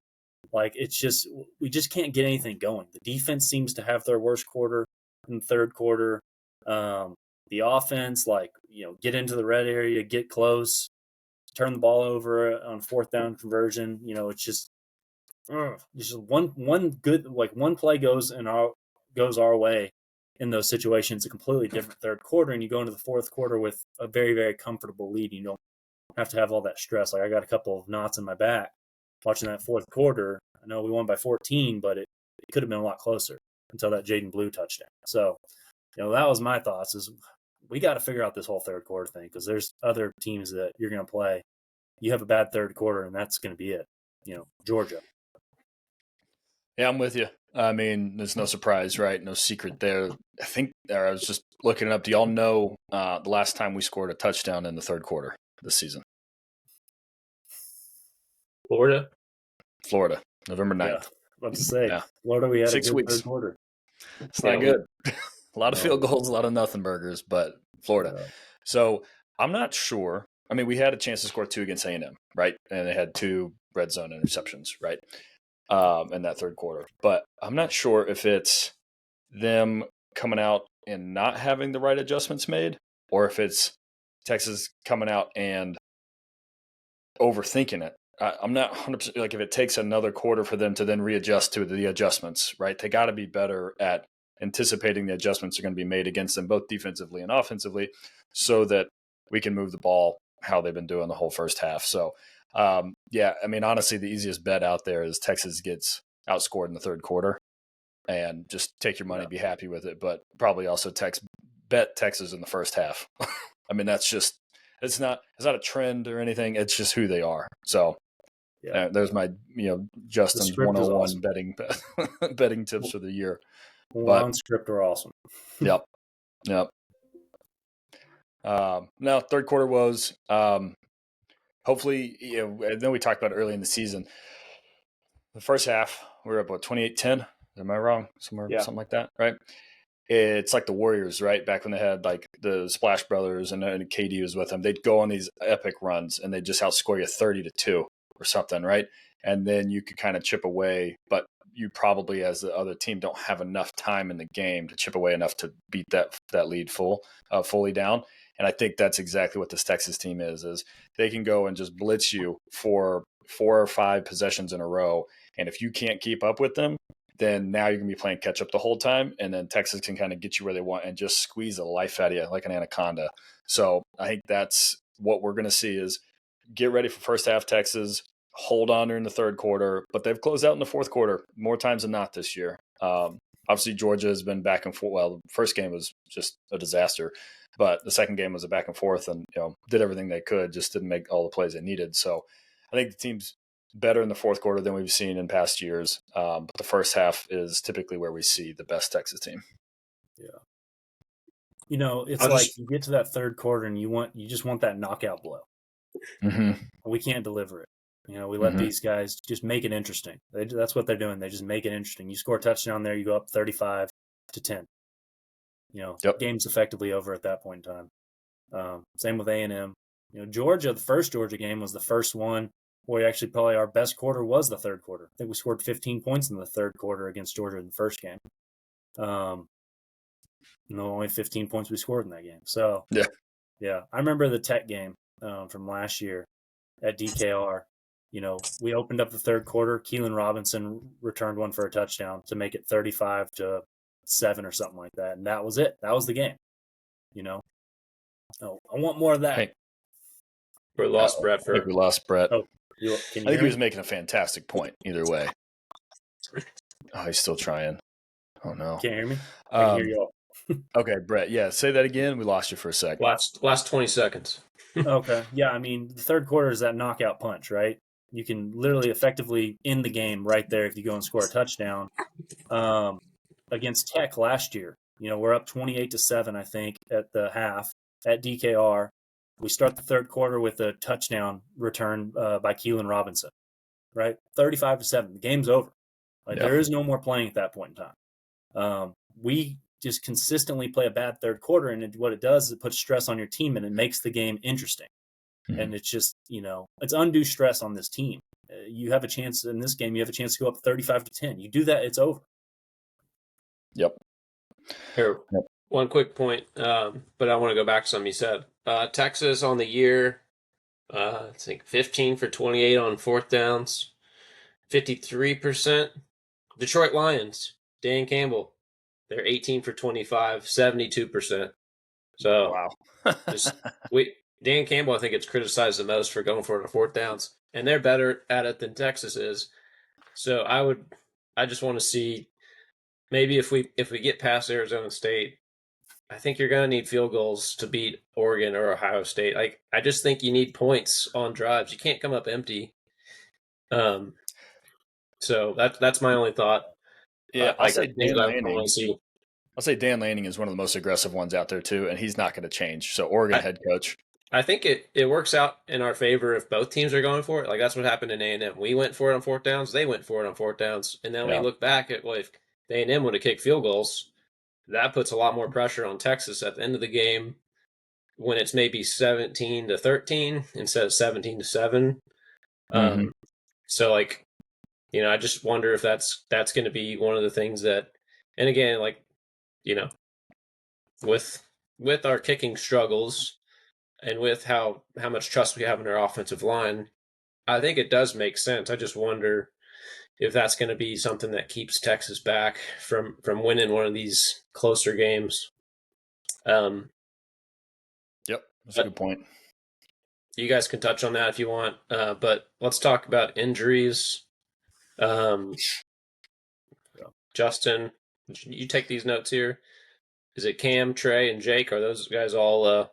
it's just, we just can't get anything going. The defense seems to have their worst quarter in the third quarter. The offense, get into the red area, get close, turn the ball over on fourth down conversion. It's just one good, one play goes our way in those situations, a completely different third quarter, and you go into the fourth quarter with a very, very comfortable lead. You don't have to have all that stress. I got a couple of knots in my back watching that fourth quarter. I know we won by 14, but it could have been a lot closer until that Jaden Blue touchdown. So, that was my thoughts, is we got to figure out this whole third quarter thing, because there's other teams that you're going to play. You have a bad third quarter, and that's going to be it. Georgia. Yeah, I'm with you. I mean, there's no surprise, right? No secret there. I think I was just looking it up. Do y'all know the last time we scored a touchdown in the third quarter this season? Florida, November 9th. Yeah, about to say, Florida, we had 6 a good weeks. third quarter. It's not good. A lot of field goals, a lot of nothing burgers, but Florida. Yeah. So I'm not sure. I mean, we had a chance to score 2 against A&M, right? And they had 2 red zone interceptions, right? In that third quarter. But I'm not sure if it's them coming out and not having the right adjustments made, or if it's Texas coming out and overthinking it. I'm not 100% if it takes another quarter for them to then readjust to the adjustments, right? They got to be better at anticipating the adjustments are going to be made against them, both defensively and offensively, so that we can move the ball how they've been doing the whole first half. So, I mean, honestly, the easiest bet out there is Texas gets outscored in the third quarter, and just take your money, be happy with it. But probably also bet Texas in the first half. I mean, it's not a trend or anything. It's just who they are. So there's my, Justin's 101 awesome. betting tips for the year. On script are awesome. Yep. Now third quarter was, hopefully, I know we talked about it early in the season. The first half, we were up, 28-10? Am I wrong? Something like that, right? It's like the Warriors, right? Back when they had the Splash Brothers and KD was with them. They'd go on these epic runs and they'd just outscore you 30-2 or something, right? And then you could kind of chip away, but you probably, as the other team, don't have enough time in the game to chip away enough to beat that lead fully down. And I think that's exactly what this Texas team is they can go and just blitz you for 4 or 5 possessions in a row. And if you can't keep up with them, then now you're going to be playing catch up the whole time. And then Texas can kind of get you where they want and just squeeze the life out of you like an anaconda. So I think that's what we're going to see is get ready for first half Texas, hold on during the third quarter, but they've closed out in the fourth quarter more times than not this year. Obviously, Georgia has been back and forth. Well, the first game was just a disaster, but the second game was a back and forth and did everything they could, just didn't make all the plays they needed. So I think the team's better in the fourth quarter than we've seen in past years. But the first half is typically where we see the best Texas team. Yeah. It's you get to that third quarter and you just want that knockout blow. Mm-hmm. We can't deliver it. We let these guys just make it interesting. That's what they're doing. They just make it interesting. You score a touchdown there, you go up 35-10. Game's effectively over at that point in time. Same with A&M. Georgia, the first Georgia game was the first one where actually probably our best quarter was the third quarter. I think we scored 15 points in the third quarter against Georgia in the first game. Only 15 points we scored in that game. So, yeah. I remember the Tech game. from last year at DKR. We opened up the third quarter. Keelan Robinson returned one for a touchdown to make it 35-7 or something like that, and that was it. That was the game. I want more of that. Hey, We lost Brett. I think we lost Brett. Oh, I think he was making a fantastic point either way. Oh, he's still trying. Oh, no. Can't hear me? I can hear you all. Okay, Brett. Yeah, say that again. We lost you for a sec. Last 20 seconds. Okay. Yeah, I mean, the third quarter is that knockout punch, right? You can literally effectively end the game right there if you go and score a touchdown. Against Tech last year, we're up 28-7, I think, at the half at DKR. We start the third quarter with a touchdown return by Keelan Robinson, right? 35-7. The game's over. There is no more playing at that point in time. We just consistently play a bad third quarter, and what it does is it puts stress on your team, and it makes the game interesting. Mm-hmm. And it's just, it's undue stress on this team. You have a chance in this game. You have a chance to go up 35-10. You do that, it's over. Yep. Here, one quick point, but I want to go back to something you said. Texas on the year, I think 15 for 28 on fourth downs, 53%. Detroit Lions, Dan Campbell, they're 18 for 25, 72%. So, wow. Dan Campbell, I think, gets criticized the most for going for it on fourth downs, and they're better at it than Texas is. So I just want to see maybe if we get past Arizona State, I think you're going to need field goals to beat Oregon or Ohio State. I just think you need points on drives. You can't come up empty. So that's my only thought. Yeah, I'll say Dan Lanning is one of the most aggressive ones out there too, and he's not going to change. So Oregon head coach. I think it works out in our favor if both teams are going for it. Like that's what happened in A&M. We went for it on fourth downs. They went for it on fourth downs. And then we look back at, if A&M would have kicked field goals, that puts a lot more pressure on Texas at the end of the game when it's maybe 17-13 instead of 17-7. Mm-hmm. So I just wonder if that's going to be one of the things that, and again, with our kicking struggles and with how much trust we have in our offensive line, I think it does make sense. I just wonder if that's going to be something that keeps Texas back from winning one of these closer games. Yep, that's a good point. You guys can touch on that if you want, but let's talk about injuries. Justin, you take these notes here. Is it Cam, Trey, and Jake? Are those guys all?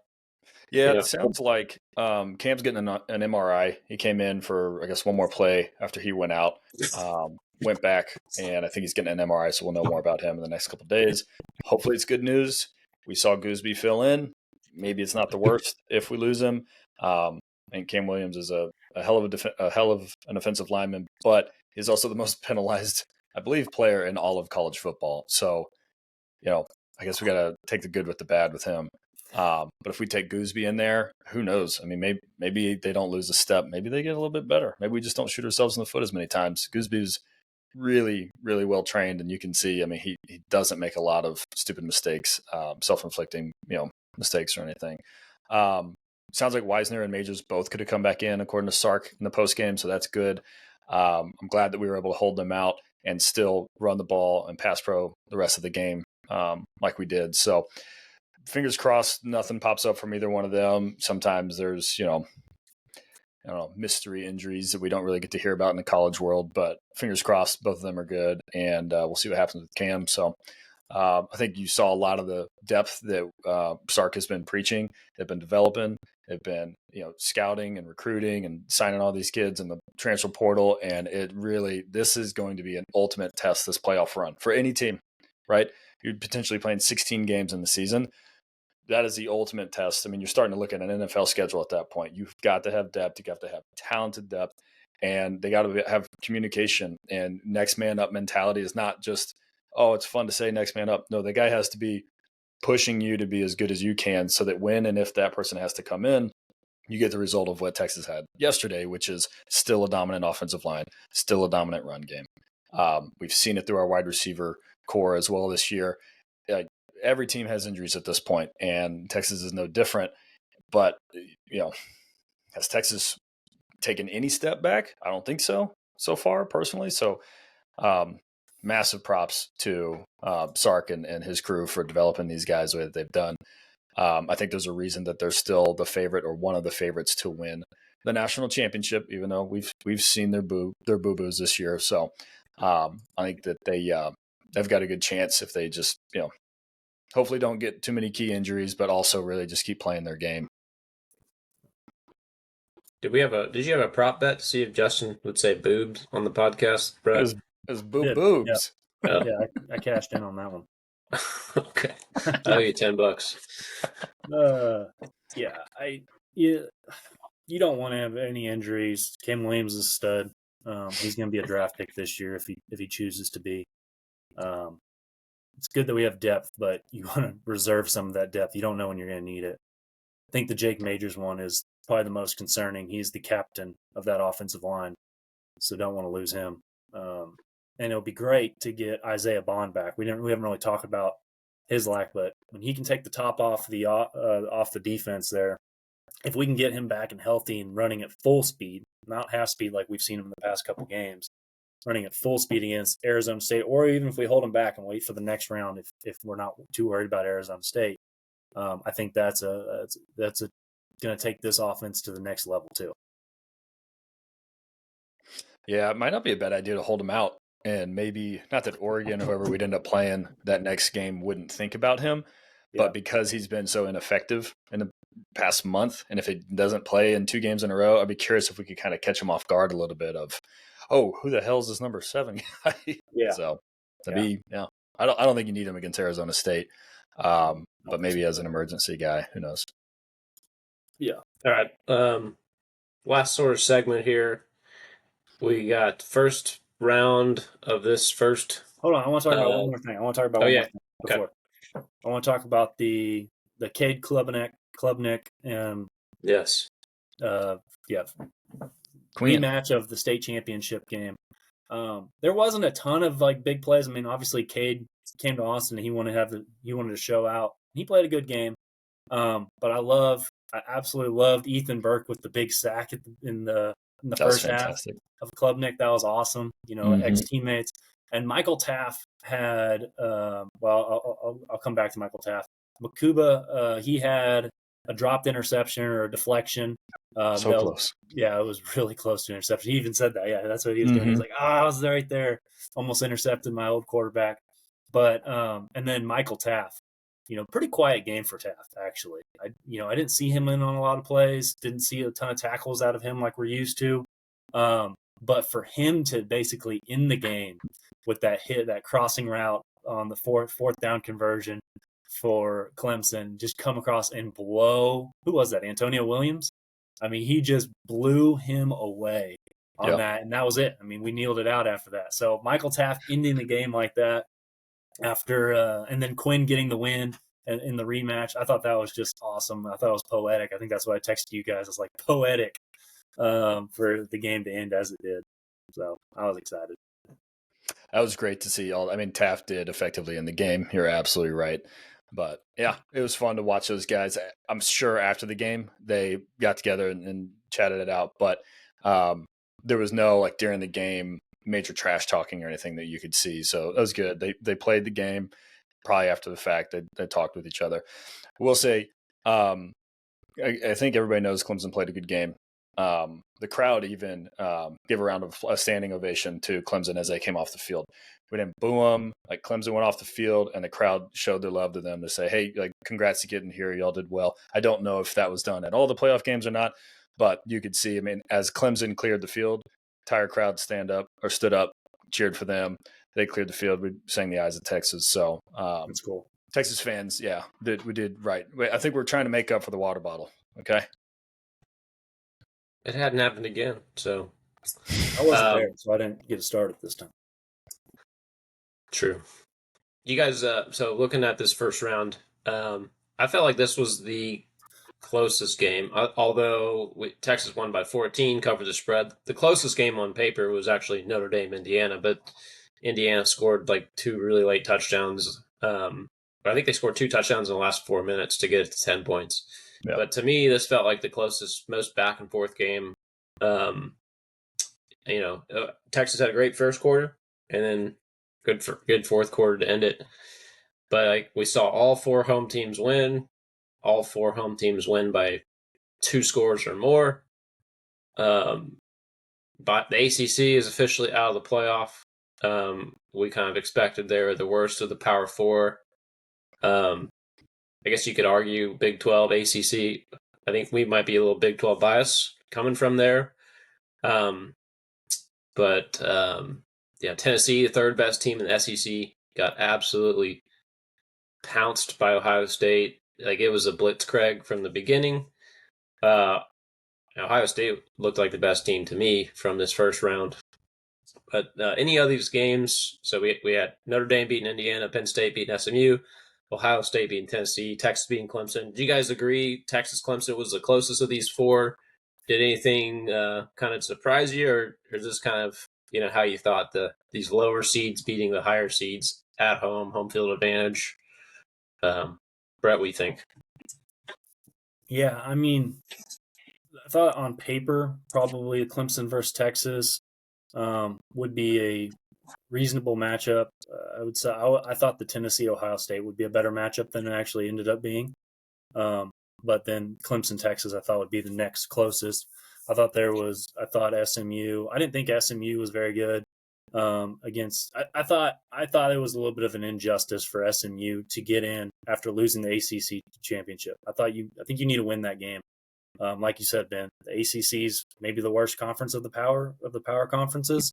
It sounds like Cam's getting an MRI. He came in for, I guess, one more play after he went out, went back, and I think he's getting an MRI, so we'll know more about him in the next couple of days. Hopefully it's good news. We saw Gooseby fill in. Maybe it's not the worst if we lose him. And Cam Williams is a hell of an offensive lineman, but he's also the most penalized, I believe, player in all of college football. So, I guess we got to take the good with the bad with him. But if we take Gooseby in there, who knows? I mean, maybe they don't lose a step. Maybe they get a little bit better. Maybe we just don't shoot ourselves in the foot as many times. Gooseby is really, really well trained, and you can see, I mean, he doesn't make a lot of stupid mistakes, self-inflicting, mistakes or anything. Sounds like Wisner and Majors both could have come back in, according to Sark, in the postgame, so that's good. I'm glad that we were able to hold them out and still run the ball and pass pro the rest of the game like we did. So fingers crossed nothing pops up from either one of them. Sometimes there's, mystery injuries that we don't really get to hear about in the college world, but fingers crossed both of them are good, and we'll see what happens with Cam. So I think you saw a lot of the depth that Sark has been preaching. They've been developing. They've been, scouting and recruiting and signing all these kids in the transfer portal. And this is going to be an ultimate test, this playoff run for any team, right? You're potentially playing 16 games in the season. That is the ultimate test. I mean, you're starting to look at an NFL schedule at that point. You've got to have depth. You got to have talented depth, and they got to have communication. And next man up mentality is not just, oh, it's fun to say next man up. No, the guy has to be pushing you to be as good as you can, so that when and if that person has to come in, you get the result of what Texas had yesterday, which is still a dominant offensive line, still a dominant run game. We've seen it through our wide receiver core as well this year. Every team has injuries at this point, and Texas is no different. But, Has Texas taken any step back? I don't think so far, personally. So massive props to Sark and his crew for developing these guys the way that they've done. I think there's a reason that they're still the favorite or one of the favorites to win the national championship, even though we've seen their boo-boos this year. So I think that they've got a good chance if they just, hopefully don't get too many key injuries, but also really just keep playing their game. Did you have a prop bet to see if Justin would say boobs on the podcast, Brett? It was boobs. Yeah, Oh. yeah, I cashed in on that one. Okay. I owe you $10. You don't want to have any injuries. Cam Williams is a stud. He's going to be a draft pick this year if he chooses to be. It's good that we have depth, but you want to reserve some of that depth. You don't know when you're going to need it. I think the Jake Majors one is probably the most concerning. He's the captain of that offensive line, so don't want to lose him. And it'll be great to get Isaiah Bond back. We haven't really talked about his lack, but when he can take the top off the defense there, if we can get him back and healthy and running at full speed, not half speed like we've seen him in the past couple games, running at full speed against Arizona State, or even if we hold him back and wait for the next round, if we're not too worried about Arizona State, I think that's going to take this offense to the next level too. Yeah, it might not be a bad idea to hold him out. And maybe, not that Oregon or whoever we'd end up playing that next game wouldn't think about him, but because he's been so ineffective in the past month, and if he doesn't play in 2 games in a row, I'd be curious if we could kind of catch him off guard a little bit of, oh, who the hell is this number 7 guy? Yeah. So I don't think you need him against Arizona State, but maybe as an emergency guy, who knows? Yeah. All right. Last sort of segment here. We got first round of this first. Hold on, I want to talk about one more thing. I want to talk about one more thing before. Okay. I want to talk about the Cade Klubnik and Queen. rematch of the state championship game. There wasn't a ton of big plays. I mean, obviously Cade came to Austin and he wanted to show out. He played a good game. But I absolutely loved Ethan Burke with the big sack in the first half of Klubnik. That was awesome. Ex-teammates. And Michael Taft had, I'll come back to Michael Taft. Makuba, he had a dropped interception or a deflection. Close. Yeah, it was really close to interception. He even said that. Yeah, that's what he was doing. He's like, I was right there. Almost intercepted my old quarterback. But, and then Michael Taft, pretty quiet game for Taft, actually. I didn't see him in on a lot of plays. Didn't see a ton of tackles out of him like we're used to. But for him to basically end the game with that crossing route on the fourth down conversion for Clemson, just come across and blow. Who was that? Antonio Williams? I mean, he just blew him away on that, and that was it. I mean, we kneeled it out after that. So Michael Taft ending the game like that after, and then Quinn getting the win in the rematch. I thought that was just awesome. I thought it was poetic. I think that's what I texted you guys. It's like poetic for the game to end as it did. So I was excited. That was great to see. Taft did effectively in the game. You're absolutely right. But yeah, it was fun to watch those guys. I'm sure after the game they got together and chatted it out. But there was no during the game major trash talking or anything that you could see. So that was good. They played the game. Probably after the fact they talked with each other. We'll say I think everybody knows Clemson played a good game. The crowd even gave a round of a standing ovation to Clemson as they came off the field. We didn't boo them. Clemson went off the field, and the crowd showed their love to them to say, hey, congrats to getting here. Y'all did well. I don't know if that was done at all the playoff games or not, but you could see, as Clemson cleared the field, entire crowd stood up, cheered for them. They cleared the field. We sang the Eyes of Texas. So that's cool. Texas fans, yeah, we did right. I think we're trying to make up for the water bottle. Okay. It hadn't happened again, so I wasn't there, so I didn't get it started this time. True. You guys, so looking at this first round, I felt like this was the closest game. Although Texas won by 14, covered the spread. The closest game on paper was actually Notre Dame, Indiana, but Indiana scored 2 really late touchdowns. I think they scored 2 touchdowns in the last 4 minutes to get it to 10 points. Yeah. But to me, this felt like the closest, most back and forth game. Texas had a great first quarter, and then good fourth quarter to end it. But we saw all four home teams win. All four home teams win by 2 scores or more. But the ACC is officially out of the playoff. We kind of expected they were the worst of the Power Four. I guess you could argue Big 12, ACC. I think we might be a little Big 12 bias coming from there. Tennessee, the third best team in the SEC, got absolutely pounced by Ohio State. It was a blitzkrieg from the beginning. Ohio State looked like the best team to me from this first round. But any of these games, so we had Notre Dame beating Indiana, Penn State beating SMU, Ohio State beating Tennessee, Texas beating Clemson. Do you guys agree Texas Clemson was the closest of these four? Did anything kind of surprise you, or is this kind of how you thought these lower seeds beating the higher seeds at home field advantage? Brett, what do you think? Yeah, I mean, I thought on paper probably Clemson versus Texas would be a reasonable matchup. I would say I thought the Tennessee Ohio State would be a better matchup than it actually ended up being. But then Clemson Texas I thought would be the next closest. I thought SMU. I didn't think SMU was very good against. I thought it was a little bit of an injustice for SMU to get in after losing the ACC championship. I think you need to win that game. Like you said, Ben, the ACC is maybe the worst conference of the power conferences.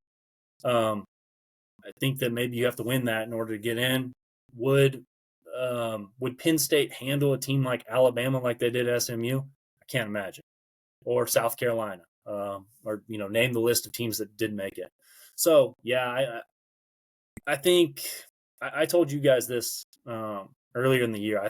I think that maybe you have to win that in order to get in. Would Penn State handle a team like Alabama like they did SMU? I can't imagine. Or South Carolina, or name the list of teams that did make it. So yeah, I think I told you guys this earlier in the year. I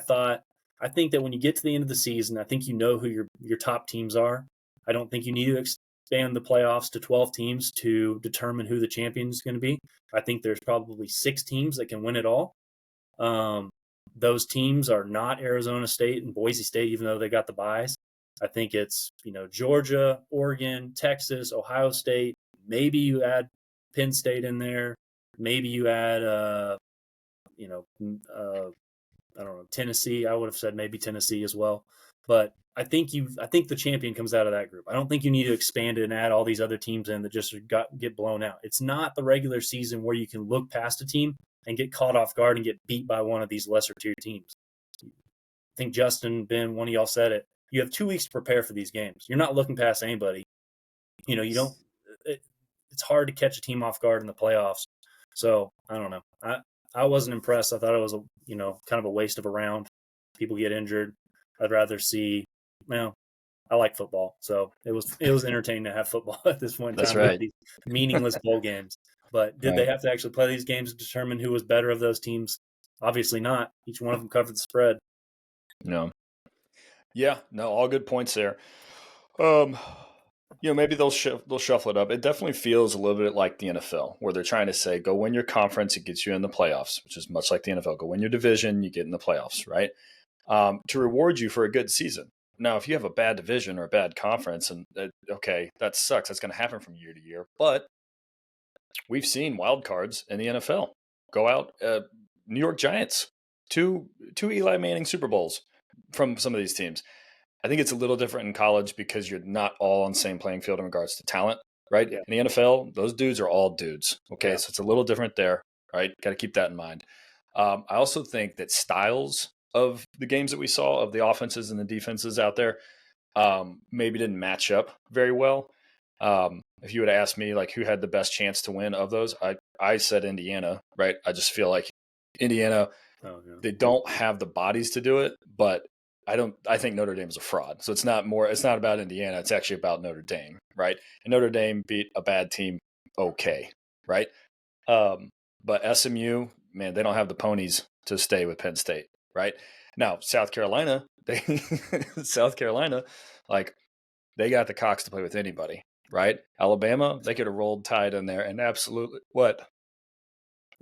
think that when you get to the end of the season, I think you know who your top teams are. I don't think you need to expand the playoffs to 12 teams to determine who the champion is going to be. I think there's probably 6 teams that can win it all. Those teams are not Arizona State and Boise State, even though they got the byes. I think it's Georgia, Oregon, Texas, Ohio State. Maybe you add Penn State in there. Maybe you add I don't know, Tennessee. I would have said maybe Tennessee as well. But I think the champion comes out of that group. I don't think you need to expand it and add all these other teams in that just get blown out. It's not the regular season where you can look past a team and get caught off guard and get beat by one of these lesser tier teams. I think Justin, Ben, one of y'all said it. You have 2 weeks to prepare for these games. You're not looking past anybody. It's hard to catch a team off guard in the playoffs. So I don't know. I wasn't impressed. I thought it was kind of a waste of a round. People get injured. I'd rather see. I like football, so it was entertaining to have football at this point in time. That's right. These meaningless bowl games. But did they have to actually play these games to determine who was better of those teams? Obviously not. Each one of them covered the spread. No. Yeah. No. All good points there. Maybe they'll shuffle it up. It definitely feels a little bit like the NFL, where they're trying to say, go win your conference, it gets you in the playoffs, which is much like the NFL. Go win your division, you get in the playoffs, right? To reward you for a good season. Now, if you have a bad division or a bad conference, and okay, that sucks. That's going to happen from year to year. But we've seen wild cards in the NFL go out. New York Giants, two Eli Manning Super Bowls from some of these teams. I think it's a little different in college because you're not all on the same playing field in regards to talent, right? Yeah. In the NFL, those dudes are all dudes. Okay, so it's a little different there, right? Got to keep that in mind. I also think that styles of the games that we saw of the offenses and the defenses out there maybe didn't match up very well. If you would have asked me like who had the best chance to win of those, I said Indiana, right? I just feel like Indiana, they don't have the bodies to do it, but I think Notre Dame is a fraud. So it's not about Indiana. It's actually about Notre Dame, right? And Notre Dame beat a bad team. Okay. Right. But SMU, man, they don't have the ponies to stay with Penn State. Right now, South Carolina, like they got the cocks to play with anybody. Right. Alabama, they could have rolled Tide in there and absolutely what?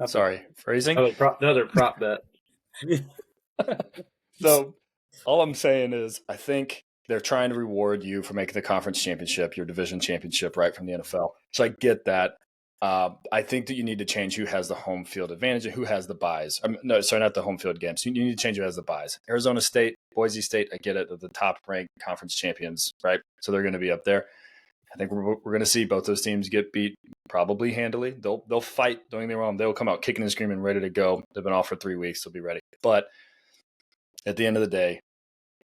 Sorry, phrasing. Another prop bet. So All I'm saying is I think they're trying to reward you for making the conference championship, your division championship, right, from the NFL. So I get that. I think that you need to change who has the home field advantage and who has the buys. No, sorry, not the home field games. You need to change who has the buys. Arizona State, Boise State, I get it. They're the top-ranked conference champions, right? So they're going to be up there. I think we're going to see both those teams get beat probably handily. They'll fight. Don't get me wrong. They'll come out kicking and screaming, ready to go. They've been off for 3 weeks. They'll be ready. But at the end of the day,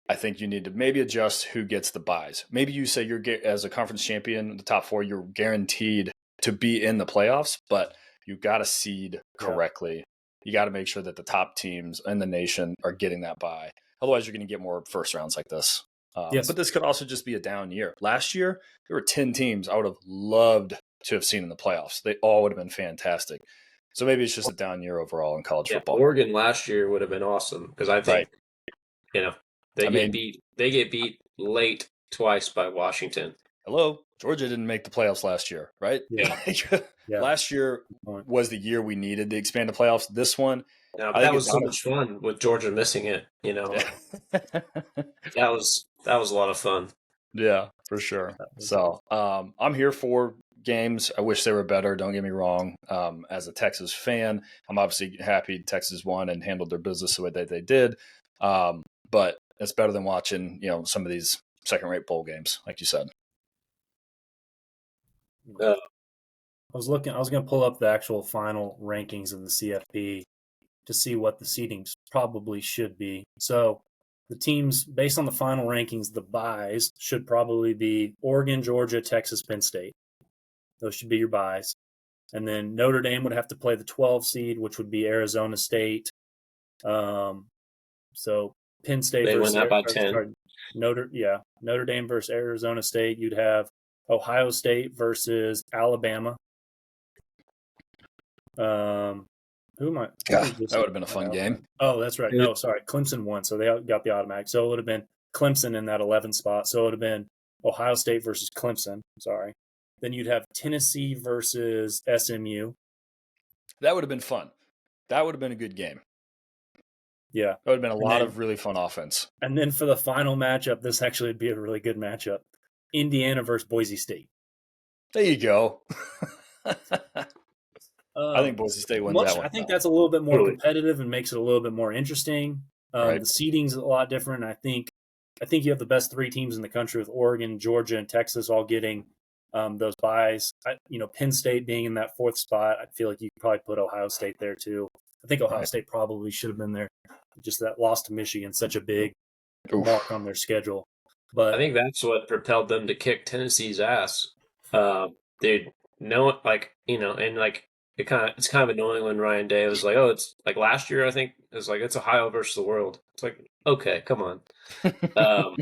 I think you need to maybe adjust who gets the buys. Maybe you say you're as a conference champion, the top 4, you're guaranteed to be in the playoffs, but you got to seed correctly. Yeah. You got to make sure that the top teams in the nation are getting that buy. Otherwise, you're going to get more first rounds like this. Yes. But this could also just be a down year. Last year, there were 10 teams I would have loved to have seen in the playoffs. They all would have been fantastic. So maybe it's just a down year overall in college football. Oregon last year would have been awesome because I think, they get beat late twice by Washington. Hello, Georgia didn't make the playoffs last year, right? Yeah. Last year was the year we needed to expand the playoffs. This one, that was so much fun with Georgia missing it. That was a lot of fun. Yeah, for sure. So I'm here for games. I wish they were better. Don't get me wrong. As a Texas fan, I'm obviously happy Texas won and handled their business the way that they did. But it's better than watching, some of these second-rate bowl games, like you said. I was going to pull up the actual final rankings of the CFP to see what the seedings probably should be. So the teams, based on the final rankings, the buys should probably be Oregon, Georgia, Texas, Penn State. Those should be your buys. And then Notre Dame would have to play the 12 seed, which would be Arizona State. So Penn State they win that by 10. Notre Dame versus Arizona State. You'd have Ohio State versus Alabama. Who am I? That would have been a fun game. Oh, that's right. No, sorry. Clemson won, so they got the automatic. So it would have been Clemson in that 11 spot. So it would have been Ohio State versus Clemson. Sorry. Then you'd have Tennessee versus SMU. That would have been fun. That would have been a good game. Yeah. That would have been a lot of really fun offense. And then for the final matchup, this actually would be a really good matchup. Indiana versus Boise State. There you go. I think Boise State wins that one. I think that's a little bit more competitive and makes it a little bit more interesting. Right. The seeding's a lot different. I think you have the best 3 teams in the country with Oregon, Georgia, and Texas all getting those buys. Penn State being in that 4th spot, I feel like you could probably put Ohio State there too. I think Ohio State probably should have been there. Just that loss to Michigan, such a big mark on their schedule. But I think that's what propelled them to kick Tennessee's ass. And it's kind of annoying when Ryan Day was like, "Oh, it's like last year." I think it's like it's Ohio versus the world. It's like, okay, come on. But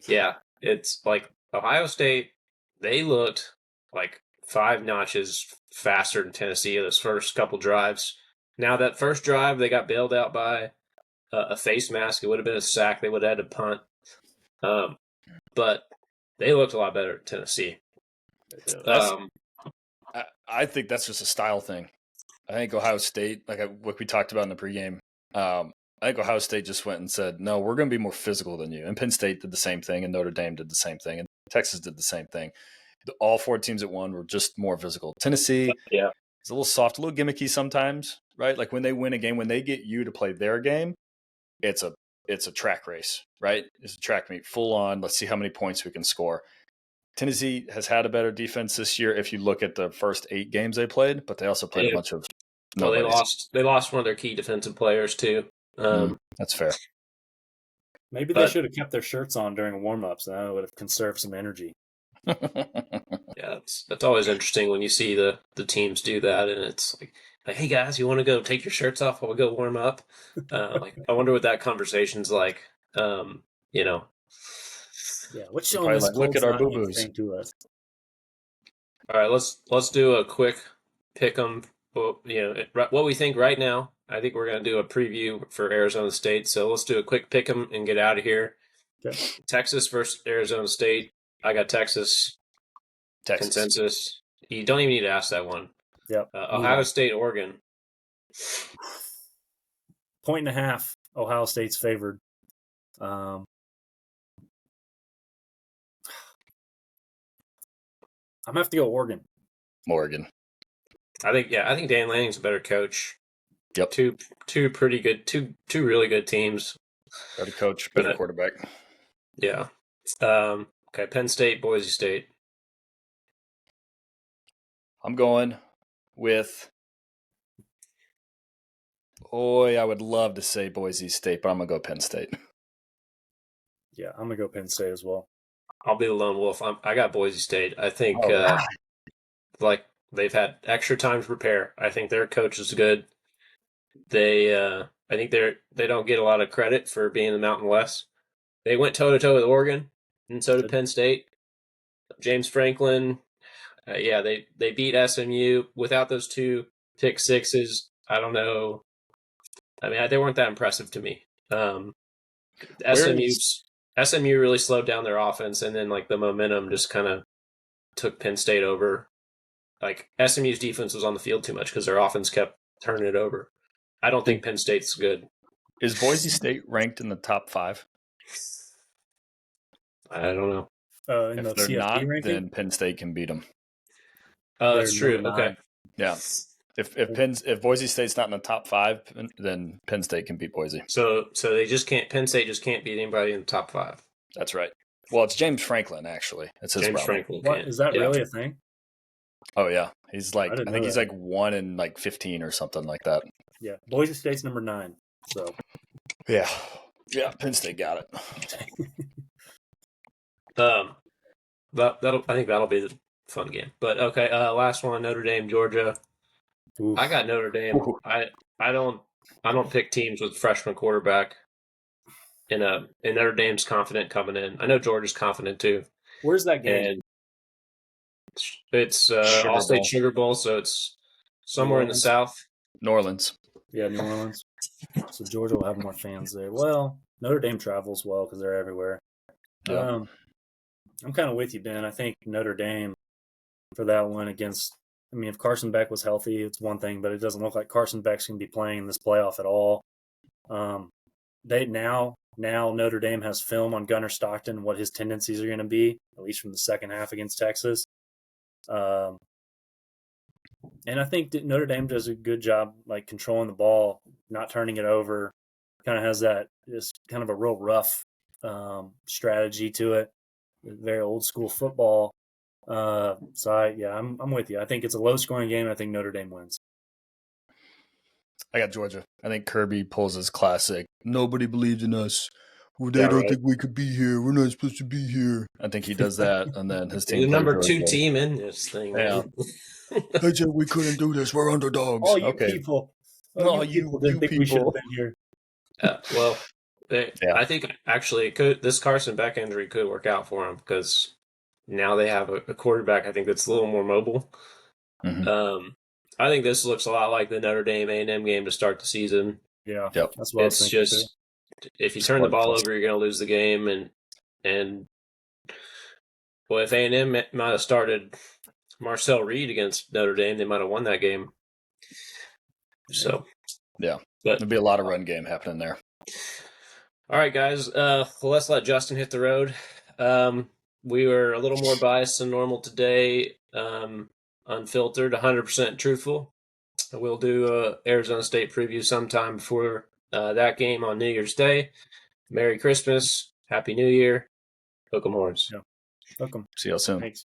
yeah, it's like Ohio State. They looked like 5 notches faster than Tennessee in those first couple drives. Now that first drive, they got bailed out by a face mask. It would have been a sack. They would have had to punt. But they looked a lot better than Tennessee. I think that's just a style thing. I think Ohio State, what we talked about in the pregame, I think Ohio State just went and said, no, we're going to be more physical than you. And Penn State did the same thing, and Notre Dame did the same thing, and Texas did the same thing. All 4 teams that won were just more physical. Tennessee, it's a little soft, a little gimmicky sometimes, right? Like when they win a game, when they get you to play their game, it's a track race, right? It's a track meet, full on. Let's see how many points we can score. Tennessee has had a better defense this year if you look at the first 8 games they played, but they also played a bunch of nobodies. They lost one of their key defensive players too. That's fair. Maybe they should have kept their shirts on during warm-ups. That would have conserved some energy. Yeah, that's always interesting when you see the teams do that, and it's like, hey guys, you want to go take your shirts off while we go warm up? I wonder what that conversation's like. Yeah, what's showing us? Look at our boo-boos. To us. All right, let's do a quick pick 'em. What we think right now. I think we're going to do a preview for Arizona State. So let's do a quick pick 'em and get out of here. Okay. Texas versus Arizona State. I got Texas. Consensus. You don't even need to ask that one. Yep. Ohio State, Oregon. 1.5 Ohio State's favored. I'm gonna have to go Oregon. Oregon. I think Dan Lanning's a better coach. Yep. Two pretty good, two really good teams. Better coach, better quarterback. Yeah. Okay, Penn State, Boise State. I'm going with. Boy, I would love to say Boise State, but I'm gonna go Penn State. Yeah, I'm gonna go Penn State as well. I'll be the lone wolf. I got Boise State. I think Oh, like they've had extra time to prepare. I think their coach is good. I think they don't get a lot of credit for being in the Mountain West. They went toe to toe with Oregon, and so did Penn State. James Franklin, they beat SMU without those two pick sixes. I don't know. I mean, they weren't that impressive to me. SMU really slowed down their offense, and then like the momentum just kind of took Penn State over. Like SMU's defense was on the field too much because their offense kept turning it over. I don't think Penn State's good. Is Boise State ranked in the top 5? I don't know. In If the they're CFP not, ranking? then Penn State can beat them. Oh, that's true. number Okay. 9. Yeah. If Boise State's not in the top 5, then Penn State can beat Boise. So they just can't. Penn State just can't beat anybody in the top 5. That's right. Well, it's James Franklin actually. It's his James problem. Franklin. What is that really a thing? Oh yeah, he's like I I think he's that. like 1 in like 15 or something like that. Yeah, Boise State's number 9. So yeah, Penn State got it. I think that'll be the fun game. But okay, last one, Notre Dame, Georgia. Oof. I got Notre Dame. Oof. I don't pick teams with freshman quarterback. And Notre Dame's confident coming in. I know Georgia's confident too. Where's that game? And it's All-State Sugar Bowl, so it's somewhere in the South. New Orleans. Yeah, New Orleans. So Georgia will have more fans there. Well, Notre Dame travels well because they're everywhere. Yeah. I'm kind of with you, Ben. I think Notre Dame for that one against. I mean, if Carson Beck was healthy, it's one thing, but it doesn't look like Carson Beck's going to be playing in this playoff at all. They now Notre Dame has film on Gunnar Stockton, what his tendencies are going to be, at least from the second half against Texas. And I think that Notre Dame does a good job, like controlling the ball, not turning it over. Kind of has this kind of a real rough strategy to it, very old school football. I'm with you. I think it's a low scoring game. I think Notre Dame wins. I got Georgia. I think Kirby pulls his classic. Nobody believed in us. Well, they don't think we could be here. We're not supposed to be here. I think he does that, and then his team. The number 2 team in this thing. Yeah. They said we couldn't do this. We're underdogs. All you people. You didn't think we should have been here. I think actually this Carson Beck injury could work out for him because now they have a quarterback I think that's a little more mobile. Mm-hmm. I think this looks a lot like the Notre Dame A&M game to start the season. Yeah, that's what it's just if you turn the ball over, you're going to lose the game. And if A&M might have started Marcel Reed against Notre Dame, they might have won that game. So but there'd be a lot of run game happening there. All right, guys. Let's let Justin hit the road. We were a little more biased than normal today. Unfiltered, 100% truthful. We'll do a Arizona State preview sometime before that game on New Year's Day. Merry Christmas. Happy New Year. Hook 'em horns. Yeah. Hook 'em. See y'all soon. Thanks.